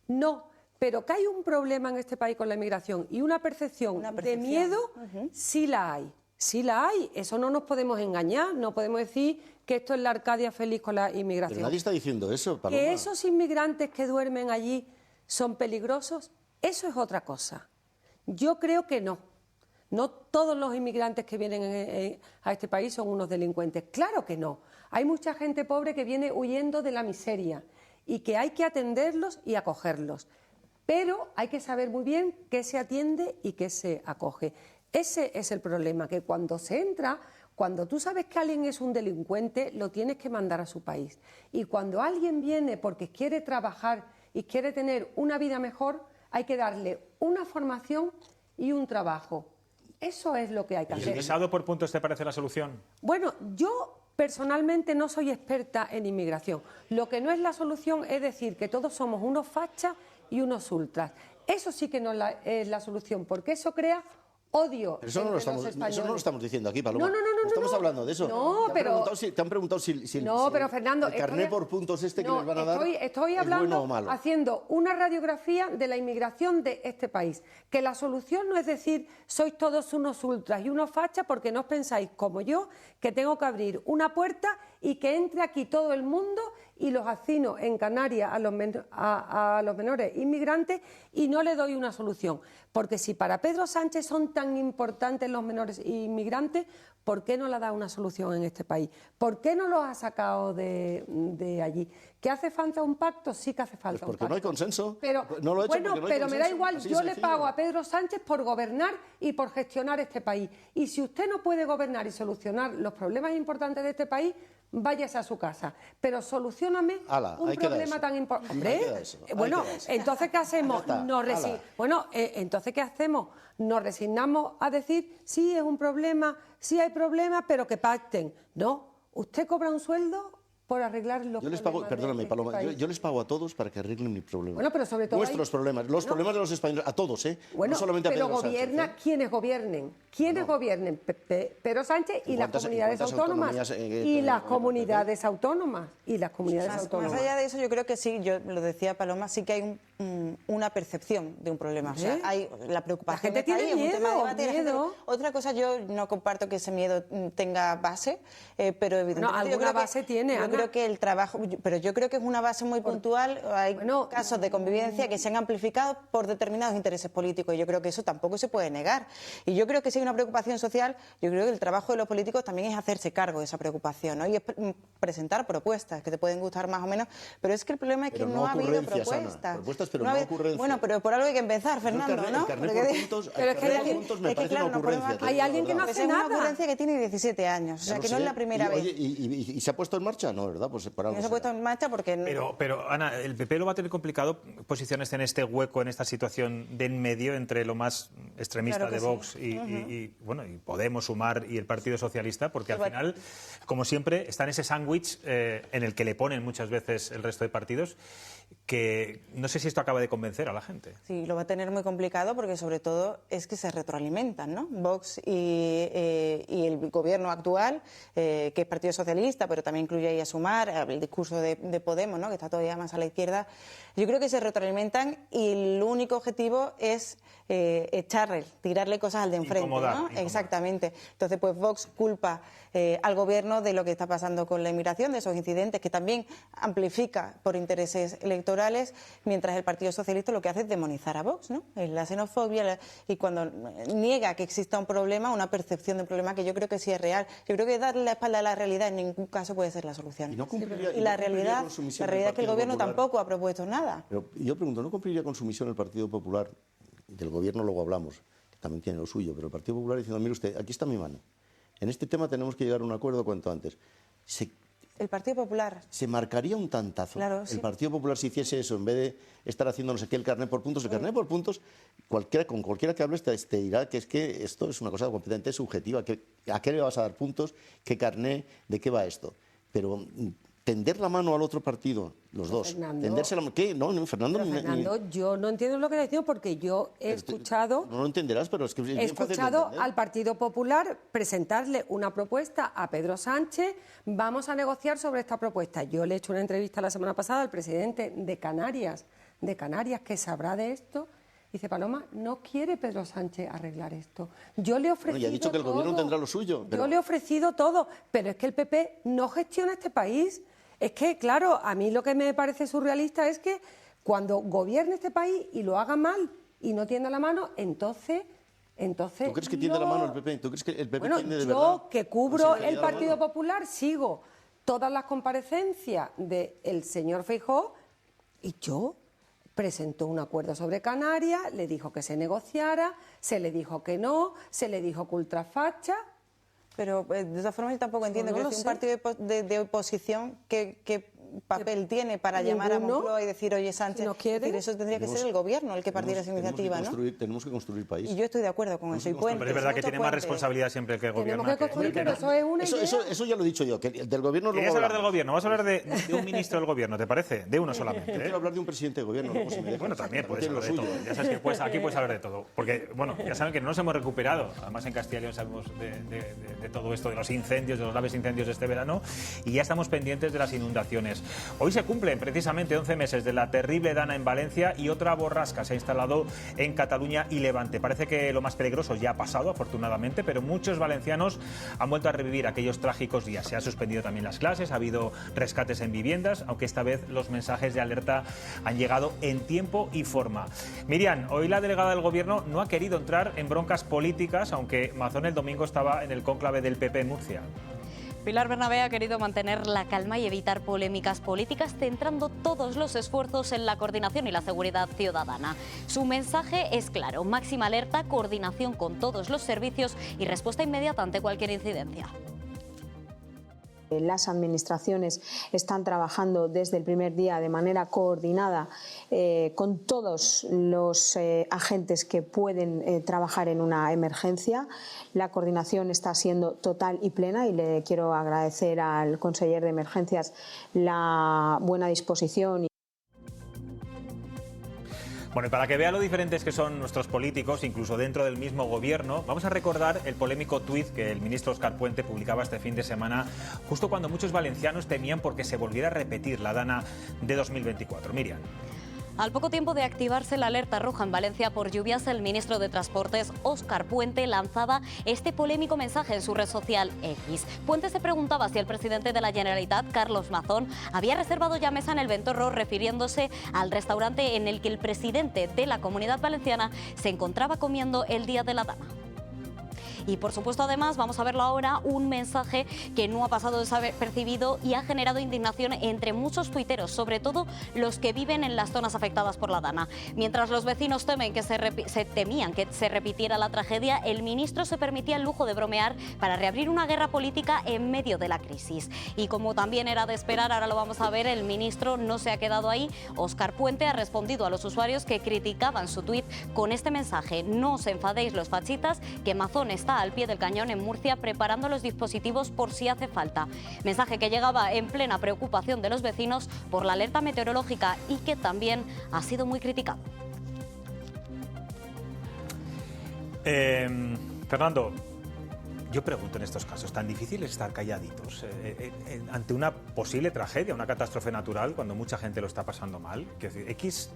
No. Pero que hay un problema en este país con la inmigración y una percepción de miedo, sí la hay. Sí la hay. Eso no nos podemos engañar. No podemos decir que esto es la Arcadia feliz con la inmigración. Pero nadie está diciendo eso, Paloma. Que esos inmigrantes que duermen allí son peligrosos, eso es otra cosa. Yo creo que no. No todos los inmigrantes que vienen a este país son unos delincuentes. Claro que no. Hay mucha gente pobre que viene huyendo de la miseria y que hay que atenderlos y acogerlos. Pero hay que saber muy bien qué se atiende y qué se acoge. Ese es el problema, que cuando se entra, cuando tú sabes que alguien es un delincuente, lo tienes que mandar a su país. Y cuando alguien viene porque quiere trabajar y quiere tener una vida mejor, hay que darle una formación y un trabajo. Eso es lo que hay que hacer. ¿El visado por puntos te parece la solución? Bueno, yo personalmente no soy experta en inmigración. Lo que no es la solución es decir que todos somos unos fachas y unos ultras. Eso sí que no es la solución, porque eso crea odio. Pero eso no lo estamos diciendo aquí, Paloma. No estamos hablando de eso. No, te han preguntado si no, pero Fernando, el carné por puntos que les van a dar estoy hablando, es bueno o malo. haciendo una radiografía de la inmigración de este país. Que la solución no es decir, sois todos unos ultras y unos fachas porque no os pensáis, como yo, que tengo que abrir una puerta y que entre aquí todo el mundo y los hacino en Canarias a los menores inmigrantes y no le doy una solución. Porque si para Pedro Sánchez son tan importantes los menores inmigrantes, ¿por qué no le ha dado una solución en este país? ¿Por qué no los ha sacado de allí? ¿Que hace falta un pacto? Sí que hace falta un pacto. Porque no hay consenso. Pero, no lo he hecho bueno, porque no hay pero consenso. me da igual, Así yo le sencillo. pago a Pedro Sánchez por gobernar y por gestionar este país. Y si usted no puede gobernar y solucionar los problemas importantes de este país, váyase a su casa. Pero solucióname un problema tan importante. Hombre, bueno, entonces ¿qué hacemos? Entonces ¿qué hacemos? Nos resignamos a decir, sí, es un problema, sí hay problemas, pero que pacten. No, usted cobra un sueldo por arreglar los Yo les pago, problemas perdóname, de Paloma, este país. yo les pago a todos para que arreglen mis problemas. Bueno, pero sobre todo nuestros problemas, los problemas de los españoles, a todos, Bueno, no solamente a pero Pedro gobierna Sánchez, quienes gobiernen. ¿Quiénes gobiernen? Pedro Sánchez y las comunidades autónomas. Y las comunidades autónomas. Más allá de eso, yo creo que sí, yo lo decía Paloma, sí que hay una percepción de un problema. O sea, hay la preocupación. La gente está ahí, tiene es un tema de miedo, debate, otra cosa, yo no comparto que ese miedo tenga base, pero evidentemente alguna base tiene, yo Ana. creo que el trabajo, pero yo creo que es una base muy puntual. Hay casos de convivencia que se han amplificado por determinados intereses políticos y yo creo que eso tampoco se puede negar. Y yo creo que si hay una preocupación social, yo creo que el trabajo de los políticos también es hacerse cargo de esa preocupación, ¿no? Y es presentar propuestas que te pueden gustar más o menos, pero es que el problema es que no ha habido propuestas. Ana, propuestas, pero no ocurrencias. Bueno, pero por algo hay que empezar, Fernando, ¿no? El carné por puntos, pero es que hay alguien, puntos me parece una ocurrencia. hay alguien que no hace nada. Es una ocurrencia que tiene 17 años, o sea, que no es la primera vez. ¿Y se ha puesto en marcha? No, ¿verdad? Pues por algo No se ha puesto en marcha porque... Pero Ana, el PP lo va a tener complicado posicionarse en este hueco, en esta situación de en medio entre lo más extremista Claro que de Vox sí. y Podemos, Sumar y el Partido Socialista, porque al final, como siempre, está en ese sándwich en el que le ponen muchas veces el resto de partidos, que no sé si esto acabe de convencer a la gente. Sí, lo va a tener muy complicado porque sobre todo es que se retroalimentan, ¿no? Vox y el gobierno actual, que es Partido Socialista, pero también incluye ahí a Sumar, el discurso de Podemos, ¿no? Que está todavía más a la izquierda. Yo creo que se retroalimentan y el único objetivo es tirarle cosas al de enfrente, ¿no? Exactamente. Entonces, pues Vox culpa al gobierno de lo que está pasando con la inmigración, de esos incidentes que también amplifica por intereses electorales, mientras el Partido Socialista lo que hace es demonizar a Vox, ¿no? La xenofobia y cuando niega que exista un problema, una percepción de un problema que yo creo que sí es real. Yo creo que darle la espalda a la realidad en ningún caso puede ser la solución. Y la realidad es que el gobierno tampoco ha propuesto nada. Pero yo pregunto, ¿no cumpliría con su misión el Partido Popular? Del gobierno luego hablamos, que también tiene lo suyo, pero el Partido Popular diciendo, mire usted, aquí está mi mano. En este tema tenemos que llegar a un acuerdo cuanto antes. El Partido Popular. ¿Se marcaría un tantazo? Claro, sí. El Partido Popular si hiciese eso, en vez de estar haciendo no sé qué, el carné por puntos, con cualquiera que hables te dirá que es que esto es una cosa completamente subjetiva. ¿A qué le vas a dar puntos? ¿Qué carné? ¿De qué va esto? Pero tender la mano al otro partido, los dos. Tenderse la mano. ¿Qué? No, Fernando. Yo no entiendo lo que le digo porque yo he escuchado. No lo entenderás, pero es que he escuchado al Partido Popular presentarle una propuesta a Pedro Sánchez. Vamos a negociar sobre esta propuesta. Yo le he hecho una entrevista la semana pasada al presidente de Canarias, que sabrá de esto. Dice, Paloma, no quiere Pedro Sánchez arreglar esto. Yo le he ofrecido y ha dicho que el gobierno todo. Tendrá lo suyo. Yo le he ofrecido todo, pero es que el PP no gestiona este país. Es que, claro, a mí lo que me parece surrealista es que cuando gobierne este país y lo haga mal y no tienda la mano, entonces ¿Tú crees que tiende la mano el PP? ¿Tú crees que el PP tiende de verdad? Yo, que cubro el Partido Popular, sigo todas las comparecencias del señor Feijóo y yo presentó un acuerdo sobre Canarias, le dijo que se negociara, se le dijo que no, se le dijo que ultrafacha. Pero de todas formas yo tampoco entiendo que si un partido de oposición, ¿qué papel tiene para llamar a Moncloa y decir, oye, Sánchez, eso tendría que ser el gobierno el que partiera esa iniciativa, ¿no? Tenemos que construir país. Y yo estoy de acuerdo con eso. Pero es verdad que tiene más responsabilidad siempre que el gobierno. Tenemos que construir, pero eso es una idea. Eso ya lo he dicho yo, que del gobierno luego ¿Quieres hablar del gobierno? Vamos a hablar de un ministro del gobierno, ¿te parece? De uno solamente. Yo quiero hablar de un presidente de gobierno. Luego, si me dejas, bueno, también puedes hablar de todo. Ya sabes que aquí puedes hablar de todo. Porque, bueno, ya saben que no nos hemos recuperado. Además, en Castilla y León sabemos de todo esto, de los incendios, de los graves incendios de este verano. Y ya estamos pendientes de las inundaciones. Hoy se cumplen precisamente 11 meses de la terrible Dana en Valencia y otra borrasca se ha instalado en Cataluña y Levante. Parece que lo más peligroso ya ha pasado, afortunadamente, pero muchos valencianos han vuelto a revivir aquellos trágicos días. Se han suspendido también las clases, ha habido rescates en viviendas, aunque esta vez los mensajes de alerta han llegado en tiempo y forma. Miriam, hoy la delegada del Gobierno no ha querido entrar en broncas políticas, aunque Mazón el domingo estaba en el cónclave del PP en Murcia. Pilar Bernabé ha querido mantener la calma y evitar polémicas políticas, centrando todos los esfuerzos en la coordinación y la seguridad ciudadana. Su mensaje es claro: máxima alerta, coordinación con todos los servicios y respuesta inmediata ante cualquier incidencia. Las administraciones están trabajando desde el primer día de manera coordinada con todos los agentes que pueden trabajar en una emergencia. La coordinación está siendo total y plena y le quiero agradecer al conseller de Emergencias la buena disposición. Bueno, y para que vea lo diferentes que son nuestros políticos, incluso dentro del mismo gobierno, vamos a recordar el polémico tuit que el ministro Óscar Puente publicaba este fin de semana, justo cuando muchos valencianos temían porque se volviera a repetir la Dana de 2024. Miriam. Al poco tiempo de activarse la alerta roja en Valencia por lluvias, el ministro de Transportes, Óscar Puente, lanzaba este polémico mensaje en su red social X. Puente se preguntaba si el presidente de la Generalitat, Carlos Mazón, había reservado ya mesa en el Ventorro, refiriéndose al restaurante en el que el presidente de la Comunidad Valenciana se encontraba comiendo el día de la Dana. Y por supuesto, además, vamos a verlo ahora, un mensaje que no ha pasado desapercibido y ha generado indignación entre muchos tuiteros, sobre todo los que viven en las zonas afectadas por la Dana. Mientras los vecinos temían que se repitiera la tragedia, el ministro se permitía el lujo de bromear para reabrir una guerra política en medio de la crisis. Y como también era de esperar, ahora lo vamos a ver, el ministro no se ha quedado ahí. Óscar Puente ha respondido a los usuarios que criticaban su tuit con este mensaje: no os enfadéis los fachitas, que Mazón está está al pie del cañón en Murcia preparando los dispositivos por si hace falta. Mensaje que llegaba en plena preocupación de los vecinos por la alerta meteorológica y que también ha sido muy criticado. Fernando, yo pregunto en estos casos, ¿tan difícil es estar calladitos ante una posible tragedia, una catástrofe natural, cuando mucha gente lo está pasando mal? Que X,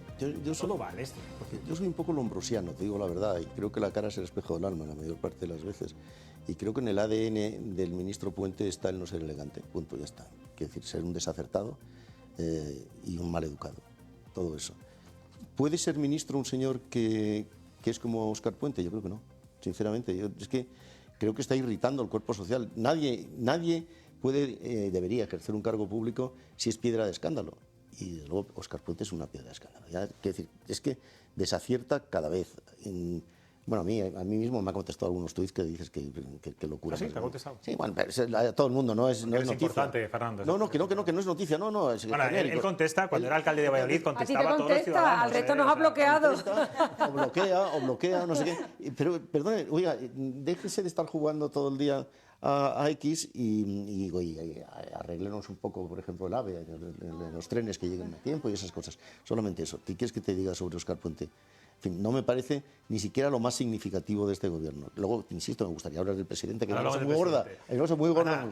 yo solo vale esto. Yo soy un poco lombrosiano, te digo la verdad, y creo que la cara es el espejo del alma la mayor parte de las veces. Y creo que en el ADN del ministro Puente está el no ser elegante, punto, ya está. Quiere decir, ser un desacertado y un mal educado, todo eso. ¿Puede ser ministro un señor que es como Óscar Puente? Yo creo que no, sinceramente. Es que creo que está irritando al cuerpo social. Nadie debería ejercer un cargo público si es piedra de escándalo. Y desde luego Óscar Puente es una piedra de escándalo. Quiero decir, es que desacierta cada vez. Bueno, a mí mismo me ha contestado algunos tuits que dices que locura. ¿Ah, sí? ¿Te ha contestado? Sí, bueno, a todo el mundo, no es noticia. Importante, Fernando. No, que no es noticia, no. Es bueno, él contesta, cuando era alcalde de Valladolid, contestaba a todos los ciudadanos. Al resto nos ha bloqueado. O bloquea, no sé qué. Pero, perdone, oiga, déjese de estar jugando todo el día a X y arreglenos un poco, por ejemplo, el AVE, los trenes que lleguen a tiempo y esas cosas. Solamente eso. ¿Qué quieres que te diga sobre Óscar Puente? En fin, no me parece ni siquiera lo más significativo de este gobierno. Luego, insisto, me gustaría hablar del presidente, que es una cosa muy gorda.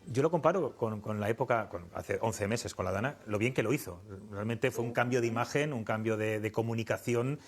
Yo lo comparo con la época, hace 11 meses con la Dana, lo bien que lo hizo. Realmente fue un cambio de imagen, un cambio de comunicación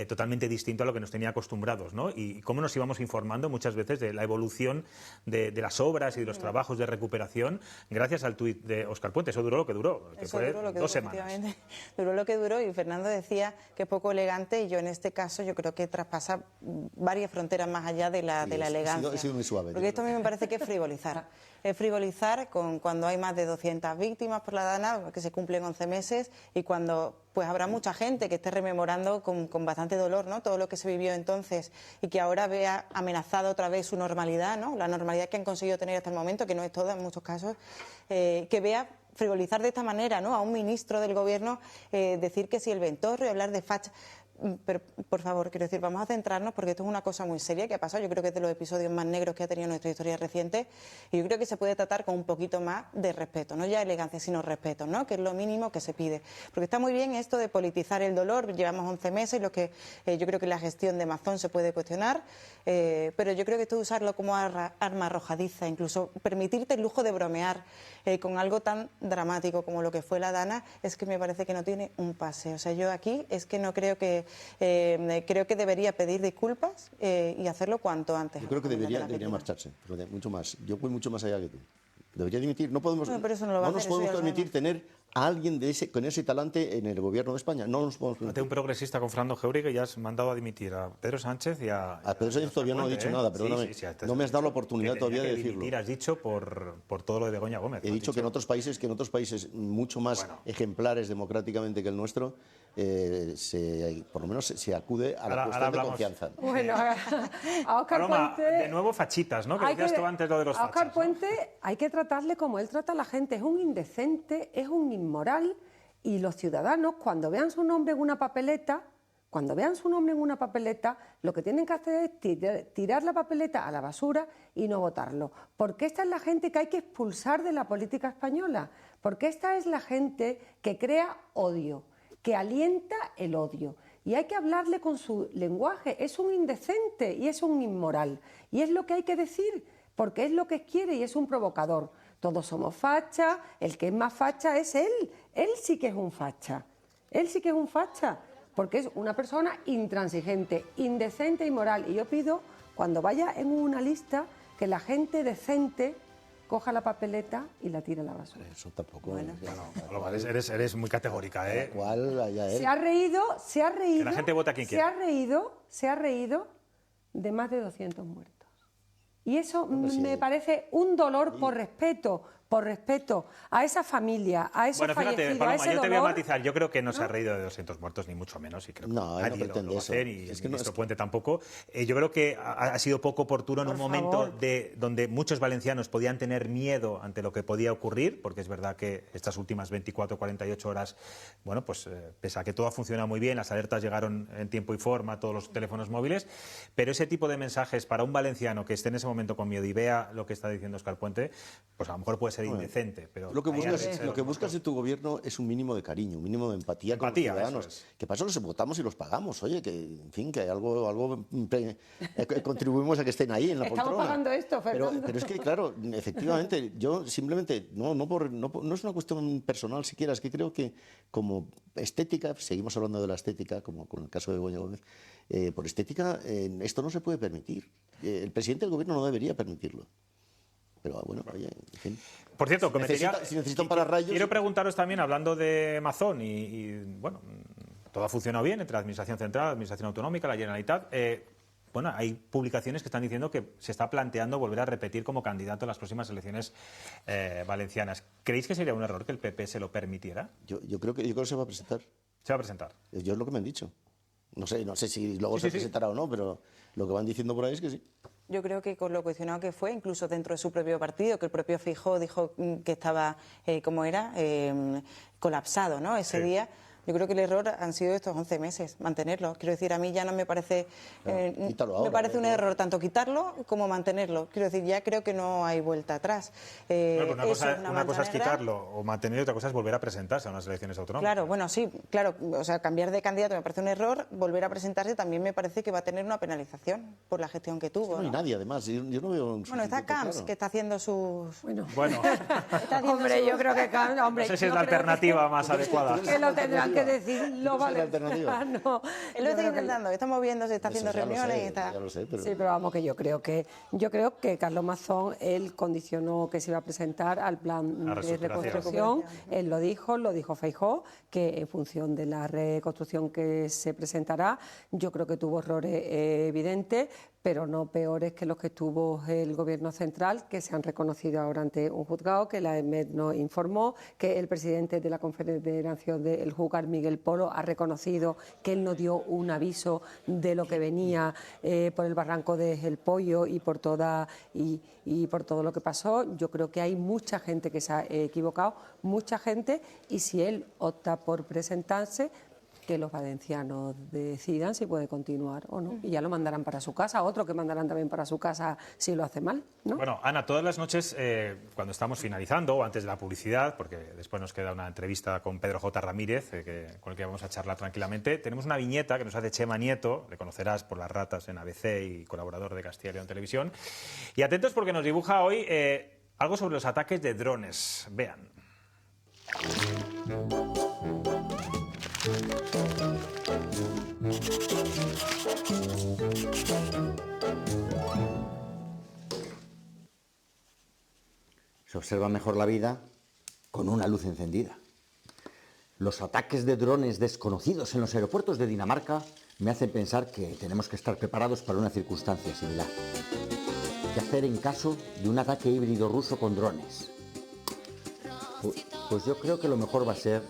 totalmente distinto a lo que nos tenía acostumbrados, ¿no? Y cómo nos íbamos informando muchas veces de la evolución de las obras y de los trabajos de recuperación gracias al tuit de Óscar Puente. Eso duró lo que duró, que fue 2 semanas. Duró lo que duró, y Fernando decía que es poco elegante, y yo en este caso yo creo que traspasa varias fronteras más allá de la elegancia. Ha sido muy suave. Porque esto a mí me parece que es frivolizar. Es frivolizar cuando hay más de 200 víctimas por la Dana, que se cumplen 11 meses, y cuando pues habrá mucha gente que esté rememorando con bastante dolor, ¿no?, todo lo que se vivió entonces, y que ahora vea amenazada otra vez su normalidad, ¿no?, la normalidad que han conseguido tener hasta el momento, que no es toda en muchos casos, que vea frivolizar de esta manera, ¿no?, a un ministro del Gobierno, decir que si el Ventorro y hablar de facha. Pero, por favor, quiero decir, vamos a centrarnos, porque esto es una cosa muy seria que ha pasado. Yo creo que es de los episodios más negros que ha tenido nuestra historia reciente, y yo creo que se puede tratar con un poquito más de respeto, no ya elegancia, sino respeto, ¿no?, que es lo mínimo que se pide. Porque está muy bien esto de politizar el dolor, llevamos 11 meses, lo que yo creo que la gestión de Mazón se puede cuestionar, pero yo creo que esto de usarlo como arma arrojadiza, incluso permitirte el lujo de bromear con algo tan dramático como lo que fue la Dana, es que me parece que no tiene un pase. O sea, yo aquí es que no creo que... creo que debería pedir disculpas y hacerlo cuanto antes. Yo creo que debería marcharse, mucho más. Yo voy mucho más allá que tú. Debería dimitir. No podemos, no nos podemos permitir tener a alguien con ese talante en el gobierno de España. No nos podemos permitir. Un progresista con Fernando Jauregui, ya has mandado a dimitir a Pedro Sánchez y a... A Pedro Sánchez todavía no he dicho nada, perdóname. No me has dado la oportunidad todavía de decirlo. Has dicho por todo lo de Begoña Gómez. He dicho que en otros países mucho más ejemplares democráticamente que el nuestro, por lo menos se acude a la cuestión de confianza. Bueno, a Óscar Puente... De nuevo fachitas, ¿no? Que decías tú antes lo de los fachas. A Óscar Puente hay que tratarle como él trata a la gente. Es un indecente, es un inmoral, y los ciudadanos, cuando vean su nombre en una papeleta, lo que tienen que hacer es tirar la papeleta a la basura y no votarlo. Porque esta es la gente que hay que expulsar de la política española. Porque esta es la gente que crea odio, que alienta el odio. Y hay que hablarle con su lenguaje. Es un indecente y es un inmoral. Y es lo que hay que decir, porque es lo que quiere y es un provocador. Todos somos fachas, el que es más facha es él. Él sí que es un facha. Porque es una persona intransigente, indecente y moral. Y yo pido, cuando vaya en una lista, que la gente decente coja la papeleta y la tire a la basura. Eso tampoco... Bueno. Eres muy categórica, ¿eh? Se ha reído... Que la gente vota a quien quiera. Se ha reído de más de 200 muertos. Y eso me parece un dolor por respeto, por respeto a esa familia, a esos Bueno, fíjate, fallecidos, Paloma, a ese yo te voy a dolor. matizar. Yo creo que no se ha reído de 200 muertos, ni mucho menos, y creo que nadie lo va a hacer, y el ministro Puente tampoco. Yo creo que ha sido poco oportuno en un momento donde muchos valencianos podían tener miedo ante lo que podía ocurrir, porque es verdad que estas últimas 24 48 horas, bueno, pues pese a que todo ha funcionado muy bien, las alertas llegaron en tiempo y forma a todos los teléfonos móviles, pero ese tipo de mensajes para un valenciano que esté en ese momento con miedo y vea lo que está diciendo Óscar Puente, pues a lo mejor puede ser indecente. Pero lo que buscas de tu gobierno es un mínimo de cariño, un mínimo de empatía con los ciudadanos. Que para eso los votamos y los pagamos. Oye, que en fin, que algo contribuimos a que estén ahí en la poltrona. Estamos pagando esto, Fernando. Pero es que, claro, efectivamente, yo simplemente, no es una cuestión personal siquiera, es que creo que como estética, seguimos hablando de la estética, como con el caso de Begoña Gómez, por estética, esto no se puede permitir. El presidente del gobierno no debería permitirlo. Pero bueno, oye, en fin. Por cierto, si necesitan pararrayos... Quiero preguntaros también, hablando de Mazón, y bueno, todo ha funcionado bien entre la Administración Central, la Administración Autonómica, la Generalitat. Bueno, hay publicaciones que están diciendo que se está planteando volver a repetir como candidato en las próximas elecciones valencianas. ¿Creéis que sería un error que el PP se lo permitiera? Yo creo que se va a presentar. ¿Se va a presentar? Yo es lo que me han dicho. No sé si luego se presentará o no, pero lo que van diciendo por ahí es que sí. Yo creo que con lo cuestionado que fue, incluso dentro de su propio partido, que el propio Feijóo dijo que estaba, colapsado, ¿no? Ese día. Yo creo que el error han sido estos 11 meses, mantenerlo. Quiero decir, a mí ya no me parece... me parece un error tanto quitarlo como mantenerlo. Quiero decir, ya creo que no hay vuelta atrás. Una cosa es quitarlo o mantenerlo, y otra cosa es volver a presentarse a unas elecciones autonómicas. Claro, bueno, sí, claro. O sea, cambiar de candidato me parece un error. Volver a presentarse también me parece que va a tener una penalización por la gestión que tuvo. No hay nadie, además. Yo no veo... Bueno, está Camps, que está haciendo sus... Bueno. Hombre, yo creo que Camps... No sé si es la alternativa más adecuada. Que lo tendrán que decir. No vale. No. Él lo está intentando, está moviéndose, está haciendo reuniones y está... Ya lo sé, pero... Sí, pero vamos, que yo creo que Carlos Mazón, él condicionó que se iba a presentar al plan de reconstrucción. Él lo dijo Feijóo, que en función de la reconstrucción que se presentará, yo creo que tuvo errores evidentes, pero no peores que los que tuvo el Gobierno central, que se han reconocido ahora ante un juzgado, que la EMED nos informó, que el presidente de la Confederación del Juzgar, Miguel Polo, ha reconocido que él no dio un aviso de lo que venía por el barranco de El Pollo y por todo lo que pasó. Yo creo que hay mucha gente que se ha equivocado, mucha gente, y si él opta por presentarse, que los valencianos decidan si puede continuar o no. Y ya lo mandarán para su casa, otro que mandarán también para su casa si lo hace mal, ¿no? Bueno, Ana, todas las noches, cuando estamos finalizando o antes de la publicidad, porque después nos queda una entrevista con Pedro J. Ramírez, con el que vamos a charlar tranquilamente, tenemos una viñeta que nos hace Chema Nieto, le conocerás por Las Ratas en ABC y colaborador de Castilla y León Televisión. Y atentos porque nos dibuja hoy algo sobre los ataques de drones. Vean. Se observa mejor la vida con una luz encendida. Los ataques de drones desconocidos en los aeropuertos de Dinamarca me hacen pensar que tenemos que estar preparados para una circunstancia similar. ¿Qué hacer en caso de un ataque híbrido ruso con drones? Pues yo creo que lo mejor va a ser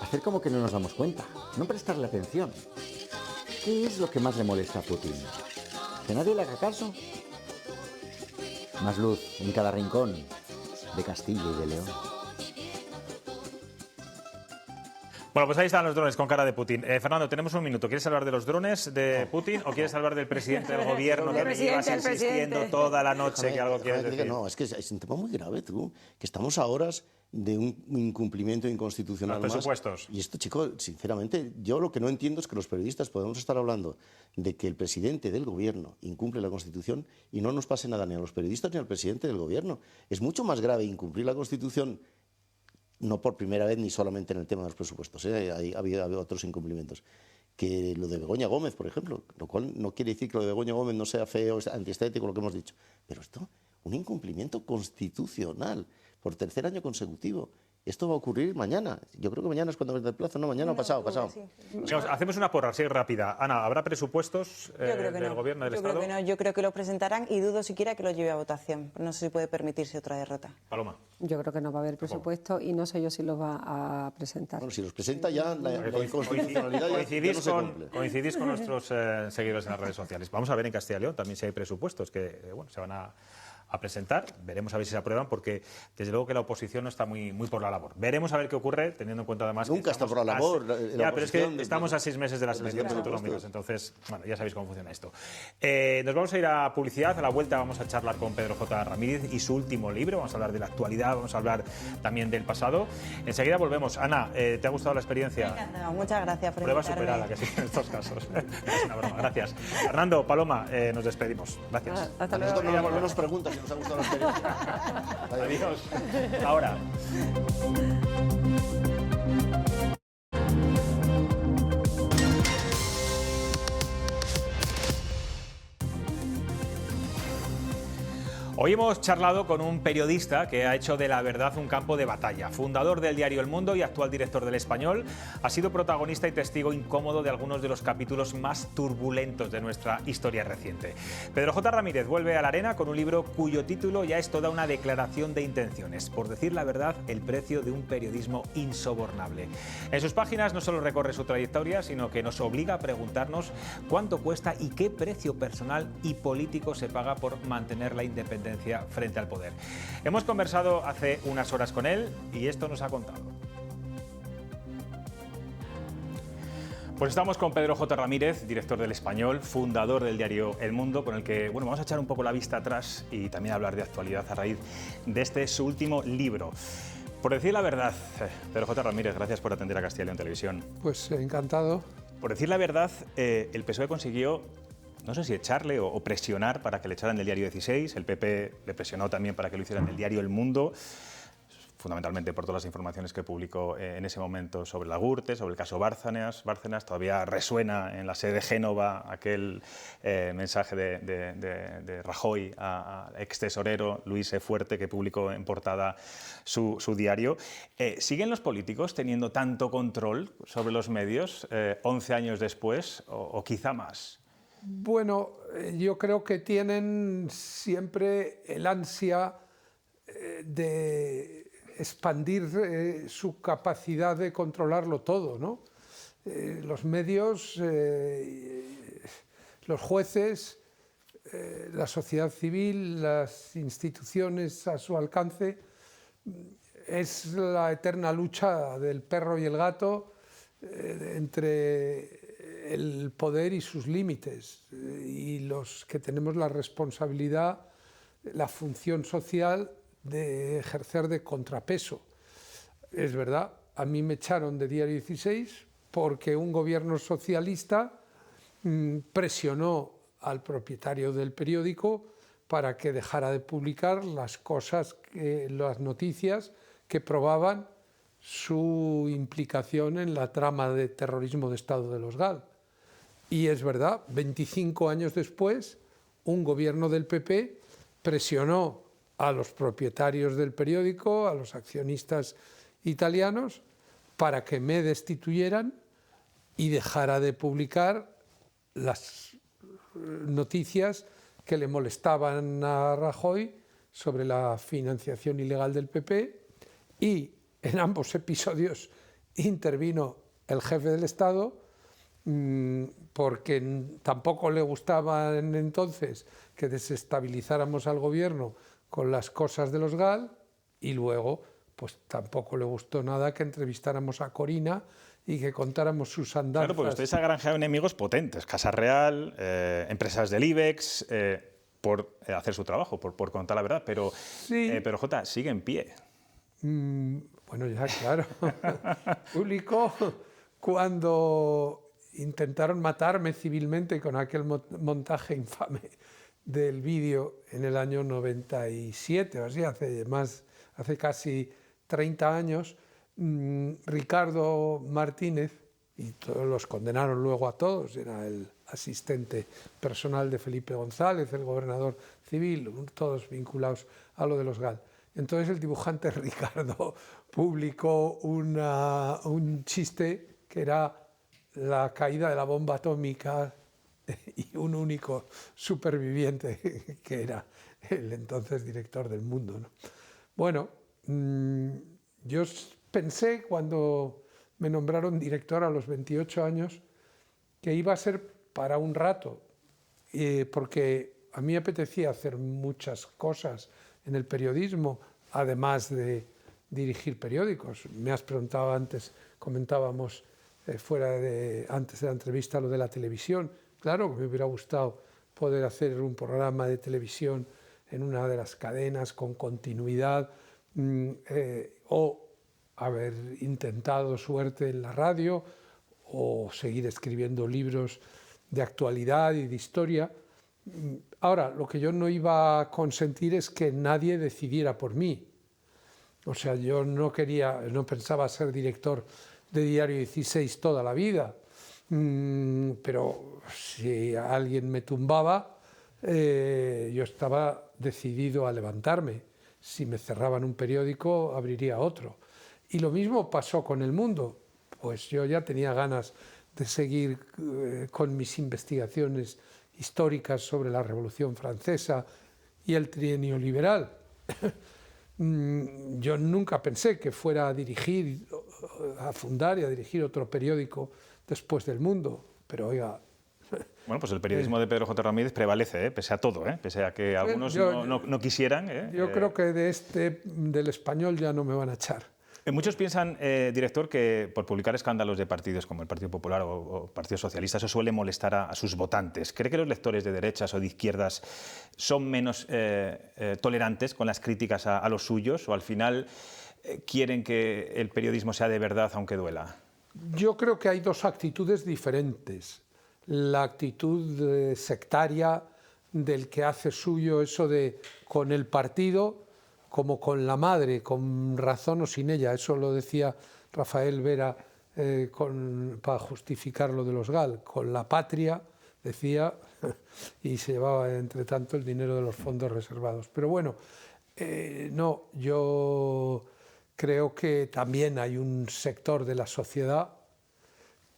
hacer como que no nos damos cuenta, no prestarle atención. ¿Qué es lo que más le molesta a Putin? ¿Que nadie le haga caso? Más luz en cada rincón de Castilla y de León. Bueno, pues ahí están los drones con cara de Putin. Fernando, tenemos un minuto. ¿Quieres hablar de los drones de Putin o quieres hablar del presidente del gobierno que llevas insistiendo toda la noche que algo quieres decir? No, es que es un tema muy grave, tú, que estamos a horas de un incumplimiento inconstitucional los presupuestos. Y esto, chico, sinceramente, yo lo que no entiendo es que los periodistas podemos estar hablando de que el presidente del gobierno incumple la Constitución y no nos pase nada ni a los periodistas ni al presidente del gobierno. Es mucho más grave incumplir la Constitución, no por primera vez ni solamente en el tema de los presupuestos, ha habido otros incumplimientos, que lo de Begoña Gómez, por ejemplo, lo cual no quiere decir que lo de Begoña Gómez no sea feo, antiestético, lo que hemos dicho, pero esto, un incumplimiento constitucional por tercer año consecutivo, Esto va a ocurrir mañana. Yo creo que mañana es cuando vence el plazo, no, mañana o pasado. Hacemos una porra así rápida. Ana, ¿habrá presupuestos del Gobierno del Estado? Yo creo que no, yo creo que lo presentarán y dudo siquiera que lo lleve a votación. No sé si puede permitirse otra derrota. Paloma. Yo creo que no va a haber presupuesto y no sé yo si los va a presentar. Bueno, si los presenta ya la inconstitucionalidad ya no se cumple. Coincidís con nuestros seguidores en las redes sociales. Vamos a ver en Castilla y León también si hay presupuestos que se van a presentar. Veremos a ver si se aprueban, porque desde luego que la oposición no está muy por la labor. Veremos a ver qué ocurre, teniendo en cuenta además Nunca está por la labor. Ya, pero es que estamos a 6 meses de las elecciones autonómicas, entonces, bueno, ya sabéis cómo funciona esto. Nos vamos a ir a publicidad. A la vuelta vamos a charlar con Pedro J. Ramírez y su último libro. Vamos a hablar de la actualidad, vamos a hablar también del pasado. Enseguida volvemos. Ana, ¿te ha gustado la experiencia? Me encanta. Muchas gracias por Prueba invitarme. superada, que sí, en estos casos. Es una broma. Gracias. Fernando, Paloma, nos despedimos. Gracias. Hasta luego. No nos preguntas si nos ha gustado la experiencia. Adiós. Ahora. Hoy hemos charlado con un periodista que ha hecho de la verdad un campo de batalla. Fundador del diario El Mundo y actual director del Español, ha sido protagonista y testigo incómodo de algunos de los capítulos más turbulentos de nuestra historia reciente. Pedro J. Ramírez vuelve a la arena con un libro cuyo título ya es toda una declaración de intenciones. Por decir la verdad, el precio de un periodismo insobornable. En sus páginas no solo recorre su trayectoria, sino que nos obliga a preguntarnos cuánto cuesta y qué precio personal y político se paga por mantener la independencia frente al poder. Hemos conversado hace unas horas con él y esto nos ha contado. Pues estamos con Pedro J. Ramírez, director del Español, fundador del diario El Mundo, con el que vamos a echar un poco la vista atrás y también hablar de actualidad a raíz de este su último libro. Por decir la verdad, Pedro J. Ramírez, gracias por atender a Castilla y León Televisión. Pues encantado. Por decir la verdad, el PSOE consiguió, no sé si echarle o presionar para que le echaran del diario 16, el PP le presionó también para que lo hicieran del diario El Mundo, fundamentalmente por todas las informaciones que publicó en ese momento sobre la Gürtel, sobre el caso Bárcenas. Todavía resuena en la sede de Génova aquel mensaje de Rajoy al ex tesorero Luis E. Fuerte, que publicó en portada su diario. ¿Siguen los políticos teniendo tanto control sobre los medios 11 años después o quizá más? Bueno, yo creo que tienen siempre el ansia de expandir su capacidad de controlarlo todo, ¿no? Los medios, los jueces, la sociedad civil, las instituciones a su alcance, es la eterna lucha del perro y el gato entre el poder y sus límites, y los que tenemos la responsabilidad, la función social de ejercer de contrapeso. Es verdad, a mí me echaron de Diario 16 porque un gobierno socialista presionó al propietario del periódico para que dejara de publicar las noticias que probaban su implicación en la trama de terrorismo de Estado de los GAL. Y es verdad, 25 años después, un gobierno del PP presionó a los propietarios del periódico, a los accionistas italianos, para que me destituyeran y dejara de publicar las noticias que le molestaban a Rajoy sobre la financiación ilegal del PP, y en ambos episodios intervino el jefe del Estado, porque tampoco le gustaba entonces que desestabilizáramos al gobierno con las cosas de los GAL, y luego pues tampoco le gustó nada que entrevistáramos a Corina y que contáramos sus andanzas. Claro, porque ustedes han granjeado enemigos potentes, Casa Real, empresas del IBEX, por hacer su trabajo, por contar la verdad, pero, sí. Pero Jota, sigue en pie. Bueno, ya claro. Publicó cuando intentaron matarme civilmente con aquel montaje infame del vídeo en el año 97, o así, hace casi 30 años, Ricardo Martínez, y todos los condenaron luego a todos, era el asistente personal de Felipe González, el gobernador civil, todos vinculados a lo de los GAL. Entonces el dibujante Ricardo publicó un chiste que era la caída de la bomba atómica y un único superviviente, que era el entonces director del Mundo, ¿no? Bueno, yo pensé cuando me nombraron director a los 28 años que iba a ser para un rato, porque a mí me apetecía hacer muchas cosas en el periodismo, además de dirigir periódicos. Me has preguntado antes, comentábamos antes de la entrevista, lo de la televisión. Claro que me hubiera gustado poder hacer un programa de televisión en una de las cadenas con continuidad, o haber intentado suerte en la radio, o seguir escribiendo libros de actualidad y de historia. Ahora, lo que yo no iba a consentir es que nadie decidiera por mí. O sea, yo no pensaba ser director de Diario 16 toda la vida, pero si alguien me tumbaba, yo estaba decidido a levantarme. Si me cerraban un periódico, abriría otro. Y lo mismo pasó con El Mundo. Pues yo ya tenía ganas de seguir con mis investigaciones históricas sobre la Revolución Francesa y el trienio liberal. Yo nunca pensé que fuera a dirigir, a fundar y a dirigir otro periódico después del Mundo, pero oiga... Bueno, pues el periodismo de Pedro J. Ramírez prevalece, pese a todo, pese a que algunos no quisieran. Yo creo que del Español ya no me van a echar. Muchos piensan, director, que por publicar escándalos de partidos como el Partido Popular o Partido Socialista, eso suele molestar a sus votantes. ¿Cree que los lectores de derechas o de izquierdas son menos tolerantes con las críticas a los suyos, o al final quieren que el periodismo sea de verdad aunque duela? Yo creo que hay dos actitudes diferentes. La actitud sectaria del que hace suyo eso de con el partido como con la madre, con razón o sin ella. Eso lo decía Rafael Vera para justificar lo de los GAL. Con la patria, decía, y se llevaba entre tanto el dinero de los fondos reservados. Pero bueno, no, yo creo que también hay un sector de la sociedad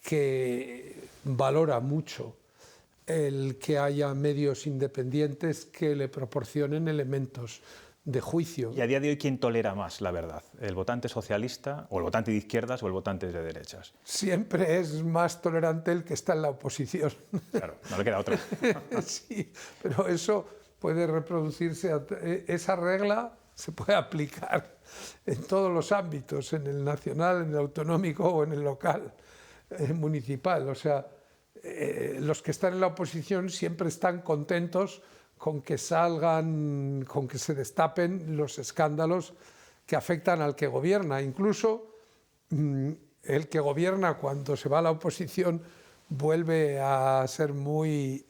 que valora mucho el que haya medios independientes que le proporcionen elementos de juicio. ¿Y a día de hoy quién tolera más la verdad? ¿El votante socialista, o el votante de izquierdas, o el votante de derechas? Siempre es más tolerante el que está en la oposición. Claro, no le queda otra. Sí, pero eso puede reproducirse, esa regla se puede aplicar en todos los ámbitos, en el nacional, en el autonómico o en el local, municipal. O sea, los que están en la oposición siempre están contentos con que salgan, con que se destapen los escándalos que afectan al que gobierna. Incluso el que gobierna, cuando se va a la oposición, vuelve a ser muy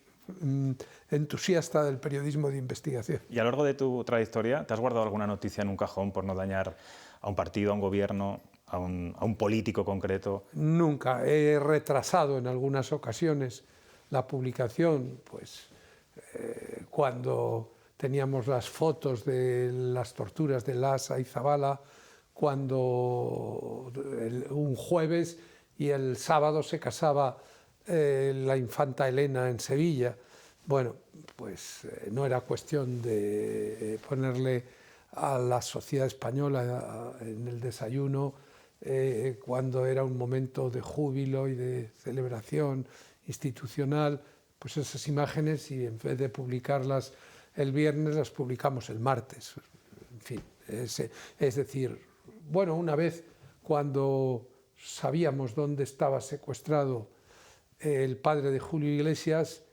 entusiasta del periodismo de investigación. ¿Y a lo largo de tu trayectoria te has guardado alguna noticia en un cajón por no dañar a un partido, a un gobierno, a un político concreto? Nunca. He retrasado en algunas ocasiones la publicación, pues cuando teníamos las fotos de las torturas de Lasa y Zabala, cuando un jueves y el sábado se casaba la infanta Elena en Sevilla. Bueno, pues no era cuestión de ponerle a la sociedad española en el desayuno cuando era un momento de júbilo y de celebración institucional, pues esas imágenes, y en vez de publicarlas el viernes, las publicamos el martes. En fin, es decir, bueno, una vez cuando sabíamos dónde estaba secuestrado el padre de Julio Iglesias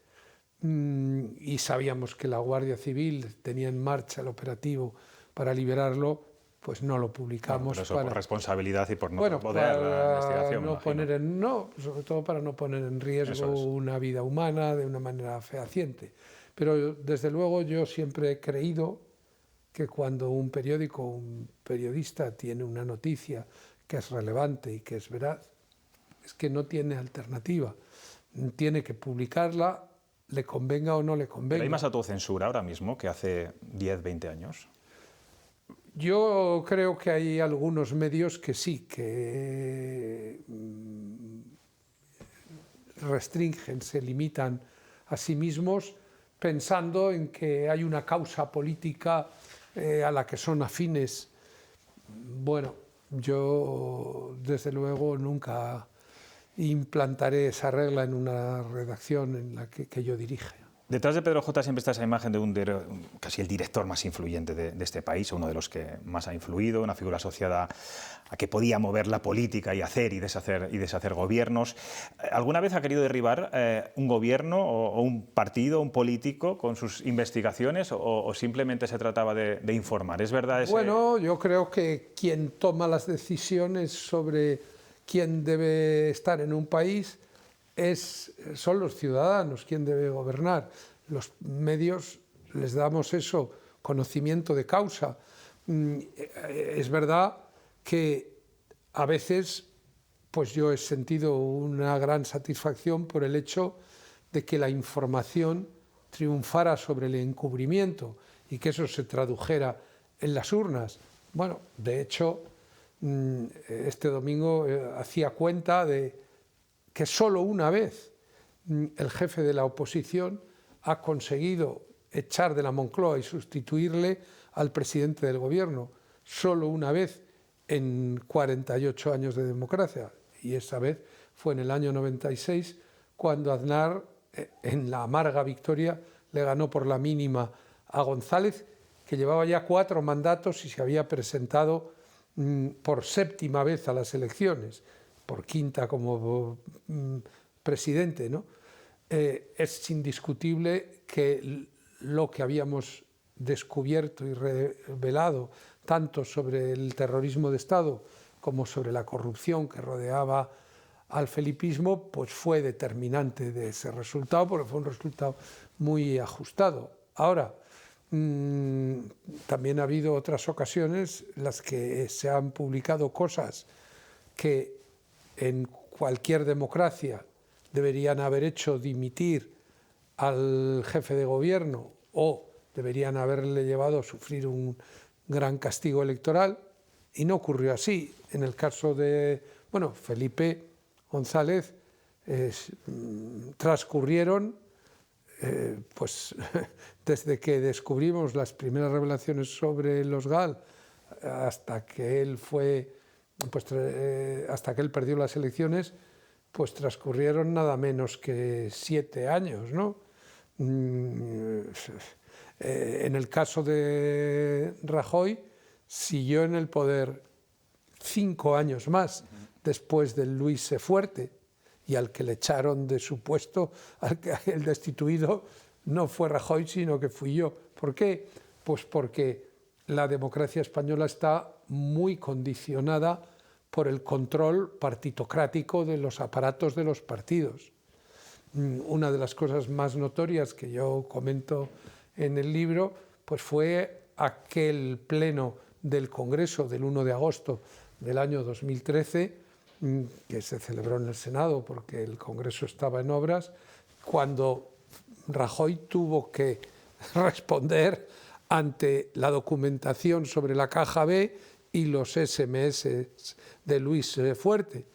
y sabíamos que la Guardia Civil tenía en marcha el operativo para liberarlo, pues no lo publicamos. Pero eso por responsabilidad y por no poder la investigación. Sobre todo para no poner en riesgo una vida humana de una manera fehaciente. Pero desde luego yo siempre he creído que cuando un periódico, un periodista tiene una noticia que es relevante y que es veraz, es que no tiene alternativa. Tiene que publicarla, le convenga o no le convenga. ¿Pero hay más autocensura ahora mismo que hace 10, 20 años? Yo creo que hay algunos medios que sí, que restringen, se limitan a sí mismos pensando en que hay una causa política a la que son afines. Bueno, yo desde luego nunca implantaré esa regla en una redacción en la que yo dirija. Detrás de Pedro J. siempre está esa imagen de casi el director más influyente de este país, uno de los que más ha influido, una figura asociada a que podía mover la política y hacer y deshacer gobiernos. ¿Alguna vez ha querido derribar un gobierno o un partido, un político, con sus investigaciones o simplemente se trataba de informar? ¿Es verdad ese...? Bueno, yo creo que quien toma las decisiones sobre quién debe estar en un país son los ciudadanos, quien debe gobernar. Los medios les damos eso, conocimiento de causa. Es verdad que a veces pues yo he sentido una gran satisfacción por el hecho de que la información triunfara sobre el encubrimiento y que eso se tradujera en las urnas. Bueno, de hecho, este domingo hacía cuenta de que solo una vez el jefe de la oposición ha conseguido echar de la Moncloa y sustituirle al presidente del gobierno, solo una vez en 48 años de democracia, y esa vez fue en el año 96, cuando Aznar, en la amarga victoria, le ganó por la mínima a González, que llevaba ya 4 mandatos y se había presentado por 7ª vez a las elecciones, por 5ª como presidente, ¿no? Es indiscutible que lo que habíamos descubierto y revelado tanto sobre el terrorismo de Estado como sobre la corrupción que rodeaba al felipismo, pues fue determinante de ese resultado, porque fue un resultado muy ajustado. Ahora, también ha habido otras ocasiones en las que se han publicado cosas que en cualquier democracia deberían haber hecho dimitir al jefe de gobierno o deberían haberle llevado a sufrir un gran castigo electoral, y no ocurrió así. En el caso de Felipe González, transcurrieron, pues desde que descubrimos las primeras revelaciones sobre los GAL hasta que él hasta que él perdió las elecciones, pues transcurrieron nada menos que 7 años, ¿no? En el caso de Rajoy, siguió en el poder 5 años más después del Luis Fuerte, y al que le echaron de su puesto, el destituido, no fue Rajoy, sino que fui yo. ¿Por qué? Pues porque la democracia española está muy condicionada por el control partitocrático de los aparatos de los partidos. Una de las cosas más notorias que yo comento en el libro, pues fue aquel pleno del Congreso del 1 de agosto del año 2013, que se celebró en el Senado porque el Congreso estaba en obras, cuando Rajoy tuvo que responder ante la documentación sobre la Caja B y los SMS de Luis Fuerte.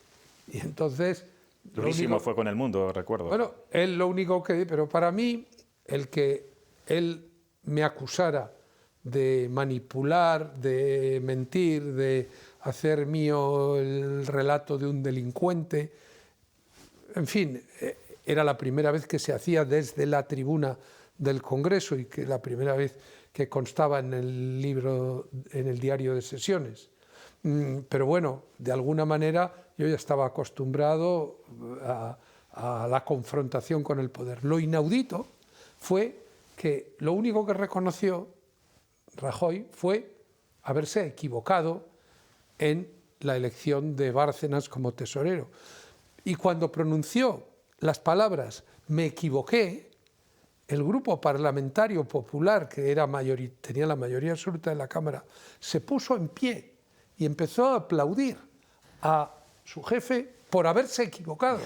Y entonces... Durísimo fue con El Mundo, recuerdo. Bueno, él lo único que... Pero para mí, el que él me acusara de manipular, de mentir, de hacer mío el relato de un delincuente, en fin, era la primera vez que se hacía desde la tribuna del Congreso y que la primera vez que constaba en el libro, en el diario de sesiones. Pero bueno, de alguna manera yo ya estaba acostumbrado a la confrontación con el poder. Lo inaudito fue que lo único que reconoció Rajoy fue haberse equivocado en la elección de Bárcenas como tesorero. Y cuando pronunció las palabras "me equivoqué", el grupo parlamentario popular, que tenía la mayoría absoluta de la Cámara, se puso en pie y empezó a aplaudir a su jefe por haberse equivocado.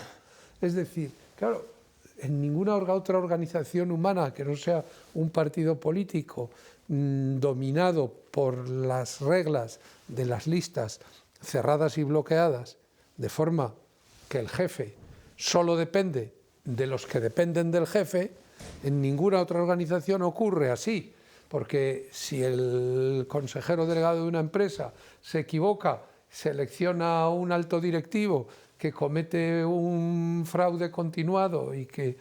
Es decir, claro, en ninguna otra organización humana que no sea un partido político dominado por las reglas de las listas cerradas y bloqueadas, de forma que el jefe solo depende de los que dependen del jefe, en ninguna otra organización ocurre así, porque si el consejero delegado de una empresa se equivoca, selecciona a un alto directivo que comete un fraude continuado y que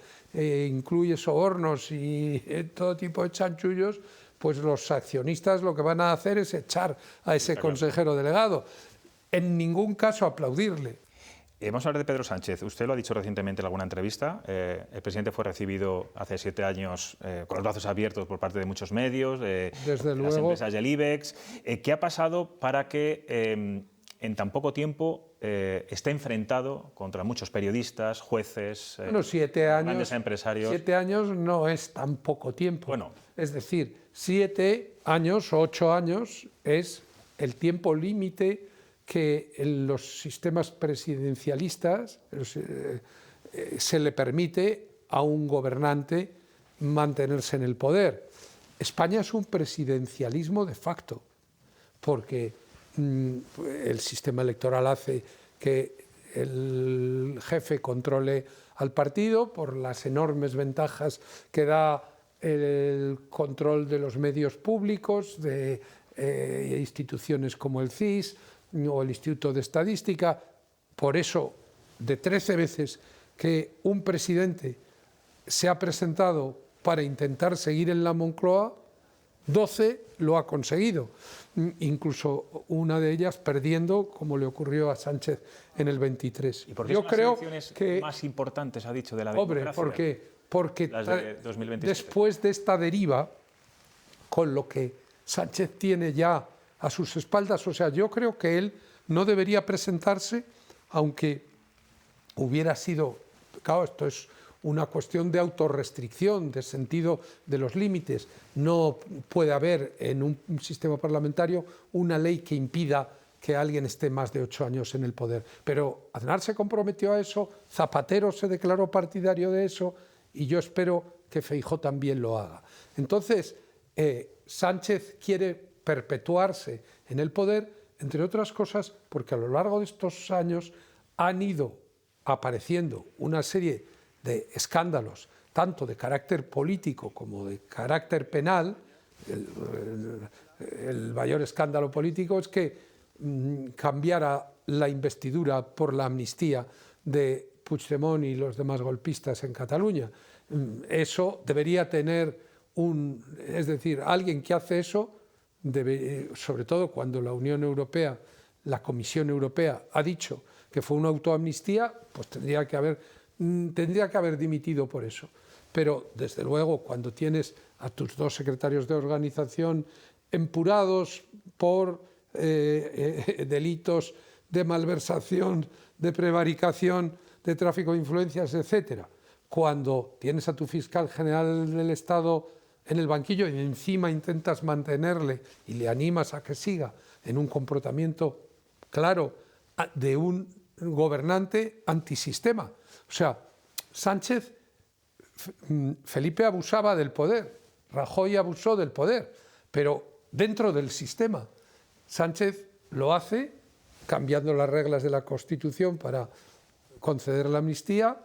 incluye sobornos y todo tipo de chanchullos, pues los accionistas lo que van a hacer es echar a ese consejero delegado. En ningún caso aplaudirle. Vamos a hablar de Pedro Sánchez. Usted lo ha dicho recientemente en alguna entrevista. El presidente fue recibido hace 7 años con los brazos abiertos por parte de muchos medios, de las empresas del IBEX. ¿Qué ha pasado para que en tan poco tiempo esté enfrentado contra muchos periodistas, jueces, bueno, 7 años, grandes empresarios? 7 años no es tan poco tiempo. Bueno, es decir, 7 años o 8 años es el tiempo límite que en los sistemas presidencialistas se le permite a un gobernante mantenerse en el poder. España es un presidencialismo de facto, porque el sistema electoral hace que el jefe controle al partido por las enormes ventajas que da el control de los medios públicos, de instituciones como el CIS o el Instituto de Estadística. Por eso, de 13 veces que un presidente se ha presentado para intentar seguir en la Moncloa, 12 lo ha conseguido, incluso una de ellas perdiendo, como le ocurrió a Sánchez en el 23. ¿Y por qué yo son creo las elecciones que, más importantes, ha dicho, de la Hombre, democracia? porque las de 2027. Después de esta deriva, con lo que Sánchez tiene ya a sus espaldas, o sea, yo creo que él no debería presentarse, aunque hubiera sido, claro, esto es una cuestión de autorrestricción, de sentido de los límites. No puede haber en un sistema parlamentario una ley que impida que alguien esté más de 8 años en el poder. Pero Aznar se comprometió a eso, Zapatero se declaró partidario de eso y yo espero que Feijóo también lo haga. Entonces, Sánchez quiere perpetuarse en el poder, entre otras cosas, porque a lo largo de estos años han ido apareciendo una serie de escándalos, tanto de carácter político como de carácter penal. El mayor escándalo político es que cambiara la investidura por la amnistía de Puigdemont y los demás golpistas en Cataluña. Eso debería tener es decir, alguien que hace eso, sobre todo cuando la Unión Europea, la Comisión Europea ha dicho que fue una autoamnistía, pues tendría que haber dimitido por eso. Pero, desde luego, cuando tienes a tus 2 secretarios de organización empurados por delitos de malversación, de prevaricación, de tráfico de influencias, etcétera, cuando tienes a tu fiscal general del Estado en el banquillo y encima intentas mantenerle y le animas a que siga en un comportamiento claro de un gobernante antisistema. O sea, Felipe abusaba del poder, Rajoy abusó del poder, pero dentro del sistema. Sánchez lo hace cambiando las reglas de la Constitución para conceder la amnistía,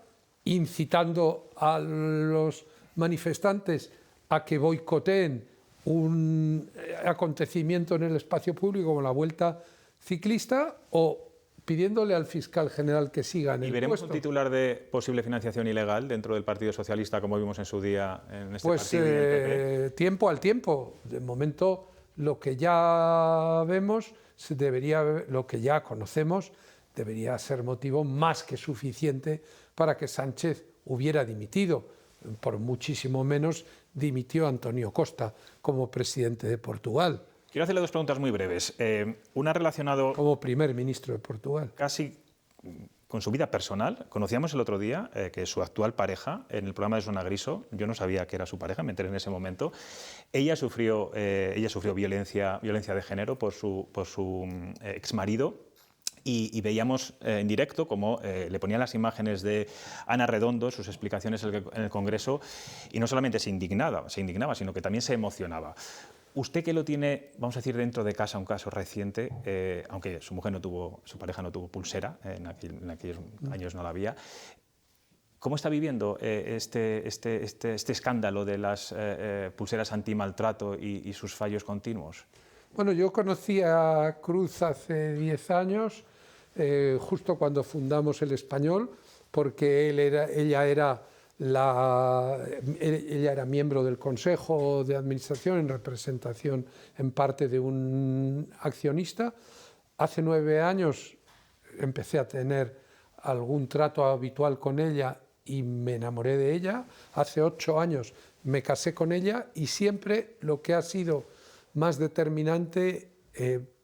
incitando a los manifestantes a que boicoteen un acontecimiento en el espacio público como la Vuelta Ciclista, o pidiéndole al fiscal general que siga en el puesto. ¿Y veremos un titular de posible financiación ilegal dentro del Partido Socialista, como vimos en su día en este partido? Pues tiempo al tiempo. De momento, lo que ya vemos, lo que ya conocemos, debería ser motivo más que suficiente para que Sánchez hubiera dimitido. Por muchísimo menos dimitió Antonio Costa como presidente de Portugal. Quiero hacerle 2 preguntas muy breves. Una relacionada como primer ministro de Portugal. Casi con su vida personal. Conocíamos el otro día que su actual pareja, en el programa de Zona Griso, yo no sabía que era su pareja, me enteré en ese momento, ella sufrió violencia de género por su exmarido. Y veíamos en directo cómo le ponían las imágenes de Ana Redondo, sus explicaciones en el Congreso, y no solamente se indignaba, sino que también se emocionaba. Usted que lo tiene, vamos a decir, dentro de casa, un caso reciente, aunque su pareja no tuvo pulsera, en aquellos años no la había, ¿cómo está viviendo este escándalo de las pulseras antimaltrato y sus fallos continuos? Bueno, yo conocí a Cruz hace 10 años, justo cuando fundamos El Español, porque ella era miembro del Consejo de Administración en representación en parte de un accionista. Hace 9 años empecé a tener algún trato habitual con ella y me enamoré de ella. Hace 8 años me casé con ella y siempre lo que ha sido más determinante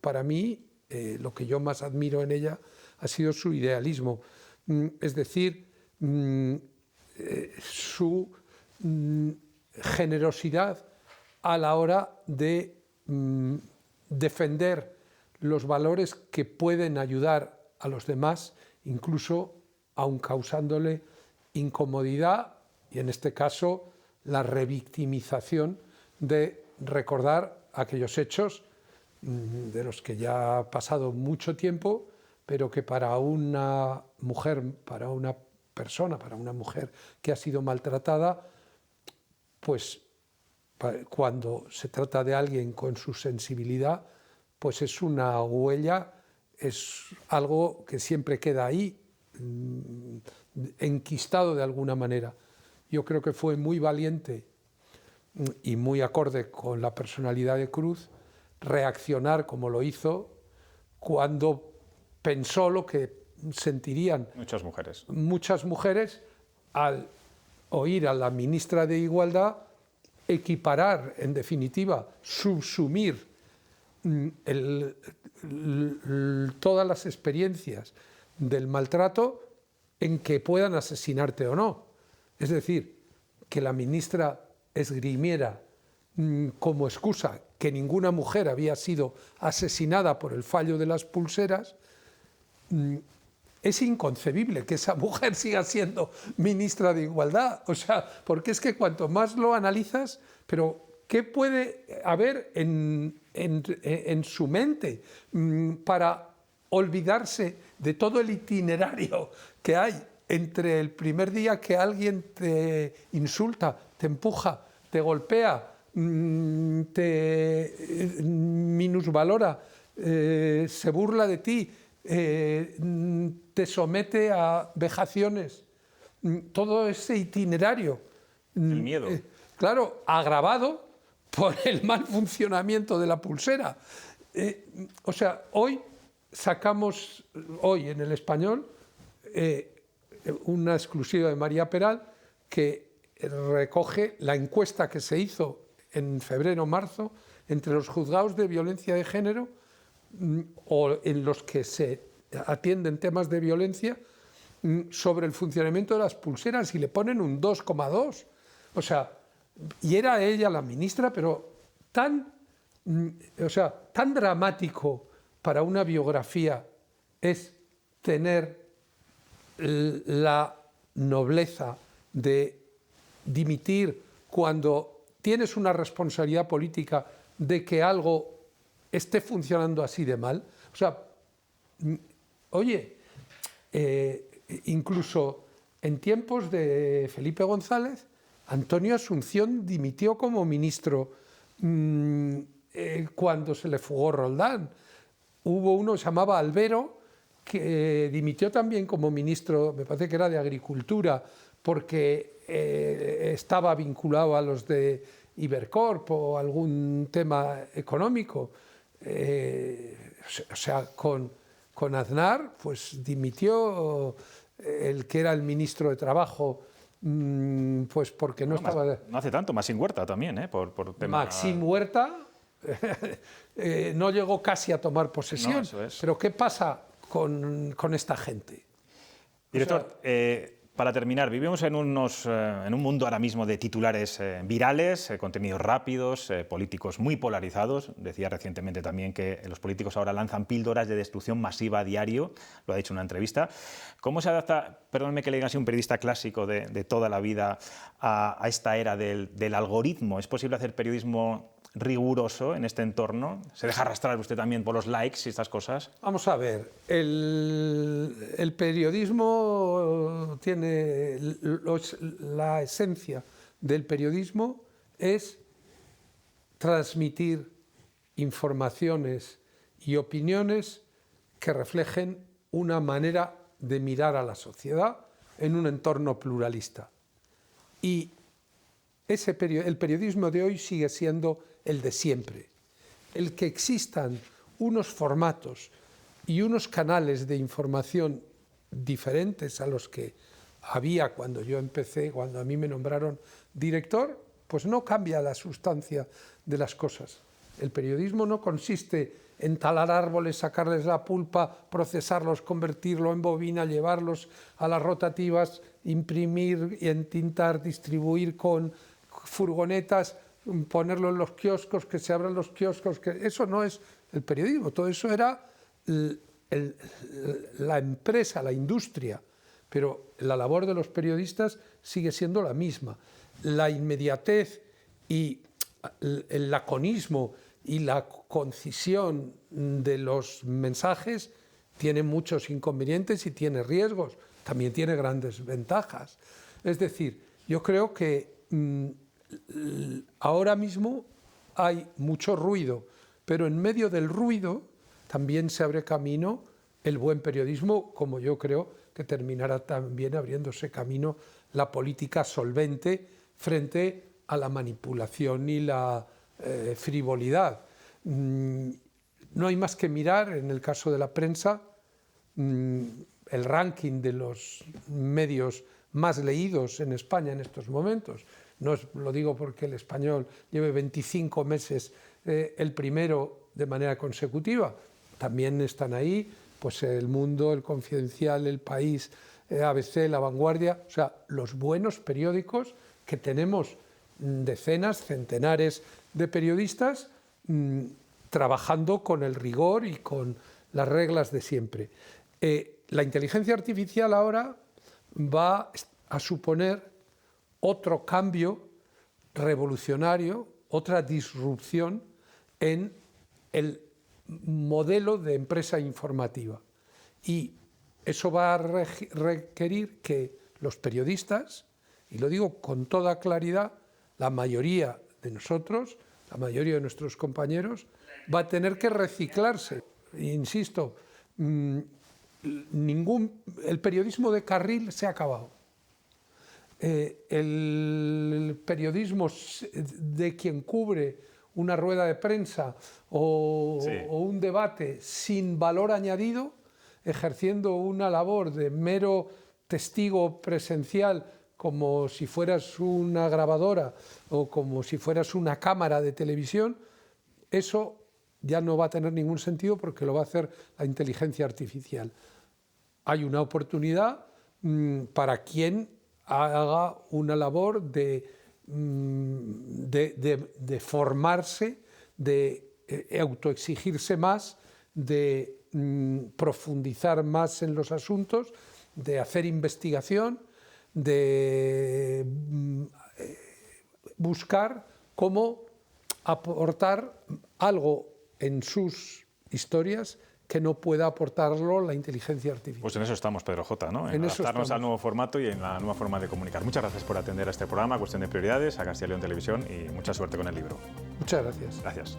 para mí, lo que yo más admiro en ella, ha sido su idealismo. Es decir, su generosidad a la hora de defender los valores que pueden ayudar a los demás, incluso aun causándole incomodidad y, en este caso, la revictimización de recordar aquellos hechos de los que ya ha pasado mucho tiempo, pero que para una mujer, para una persona, para una mujer que ha sido maltratada, pues cuando se trata de alguien con su sensibilidad, pues es una huella, es algo que siempre queda ahí, enquistado de alguna manera. Yo creo que fue muy valiente y muy acorde con la personalidad de Cruz reaccionar como lo hizo cuando pensó lo que sentirían muchas mujeres al oír a la ministra de Igualdad equiparar, en definitiva, subsumir todas las experiencias del maltrato en que puedan asesinarte o no. Es decir, que la ministra esgrimiera como excusa que ninguna mujer había sido asesinada por el fallo de las pulseras. Es inconcebible que esa mujer siga siendo ministra de Igualdad. O sea, porque es que cuanto más lo analizas, pero ¿qué puede haber en su mente para olvidarse de todo el itinerario que hay entre el primer día que alguien te insulta, te empuja, te golpea, te minusvalora, se burla de ti, te somete a vejaciones, todo ese itinerario? El miedo. Claro, agravado por el mal funcionamiento de la pulsera. O sea, hoy sacamos, en El Español, una exclusiva de María Peral que recoge la encuesta que se hizo en febrero o marzo entre los juzgados de violencia de género o en los que se atienden temas de violencia sobre el funcionamiento de las pulseras y le ponen un 2,2. O sea, y era ella la ministra, pero tan dramático para una biografía es tener la nobleza de dimitir cuando tienes una responsabilidad política de que algo esté funcionando así de mal. O sea, oye, incluso en tiempos de Felipe González, Antonio Asunción dimitió como ministro cuando se le fugó Roldán. Hubo uno que se llamaba Albero, que dimitió también como ministro, me parece que era de Agricultura, porque estaba vinculado a los de Ibercorp o algún tema económico. O sea, con Aznar, pues dimitió el que era el ministro de Trabajo, pues porque no estaba... No hace tanto, Maxim Huerta también, por tema... Maxim Huerta no llegó casi a tomar posesión. No, eso es. Pero ¿qué pasa con esta gente? Director, Para terminar, vivimos en un mundo ahora mismo de titulares virales, contenidos rápidos, políticos muy polarizados. Decía recientemente también que los políticos ahora lanzan píldoras de destrucción masiva a diario, lo ha dicho en una entrevista. ¿Cómo se adapta, perdónenme que le diga así, un periodista clásico de toda la vida a esta era del algoritmo? ¿Es posible hacer periodismo riguroso en este entorno? ¿Se deja arrastrar usted también por los likes y estas cosas? Vamos a ver, el periodismo tiene la esencia del periodismo es transmitir informaciones y opiniones que reflejen una manera de mirar a la sociedad en un entorno pluralista. Y el periodismo de hoy sigue siendo el de siempre. El que existan unos formatos y unos canales de información diferentes a los que había cuando yo empecé, cuando a mí me nombraron director, pues no cambia la sustancia de las cosas. El periodismo no consiste en talar árboles, sacarles la pulpa, procesarlos, convertirlo en bobina, llevarlos a las rotativas, imprimir y entintar, distribuir con furgonetas, ponerlo en los kioscos, que se abran los kioscos, que eso no es el periodismo, todo eso era la empresa, la industria, pero la labor de los periodistas sigue siendo la misma. La inmediatez y el laconismo y la concisión de los mensajes tiene muchos inconvenientes y tiene riesgos, también tiene grandes ventajas. Es decir, yo creo que ahora mismo hay mucho ruido, pero en medio del ruido también se abre camino el buen periodismo, como yo creo que terminará también abriéndose camino la política solvente frente a la manipulación y la frivolidad. No hay más que mirar, en el caso de la prensa, el ranking de los medios más leídos en España en estos momentos. No lo digo porque El Español lleve 25 meses el primero de manera consecutiva. También están ahí pues El Mundo, El Confidencial, El País, ABC, La Vanguardia, o sea, los buenos periódicos que tenemos decenas, centenares de periodistas trabajando con el rigor y con las reglas de siempre. La inteligencia artificial ahora va a suponer otro cambio revolucionario, otra disrupción en el modelo de empresa informativa. Y eso va a requerir que los periodistas, y lo digo con toda claridad, la mayoría de nosotros, la mayoría de nuestros compañeros, va a tener que reciclarse. Insisto, el periodismo de carril se ha acabado. El periodismo de quien cubre una rueda de prensa o un debate sin valor añadido, ejerciendo una labor de mero testigo presencial, como si fueras una grabadora o como si fueras una cámara de televisión, eso ya no va a tener ningún sentido porque lo va a hacer la inteligencia artificial. Hay una oportunidad para quien haga una labor de formarse, de autoexigirse más, de profundizar más en los asuntos, de hacer investigación, de buscar cómo aportar algo en sus historias que no pueda aportarlo la inteligencia artificial. Pues en eso estamos, Pedro J., ¿no? En adaptarnos al nuevo formato y en la nueva forma de comunicar. Muchas gracias por atender a este programa, Cuestión de Prioridades, a Castilla y León Televisión, y mucha suerte con el libro. Muchas gracias. Gracias.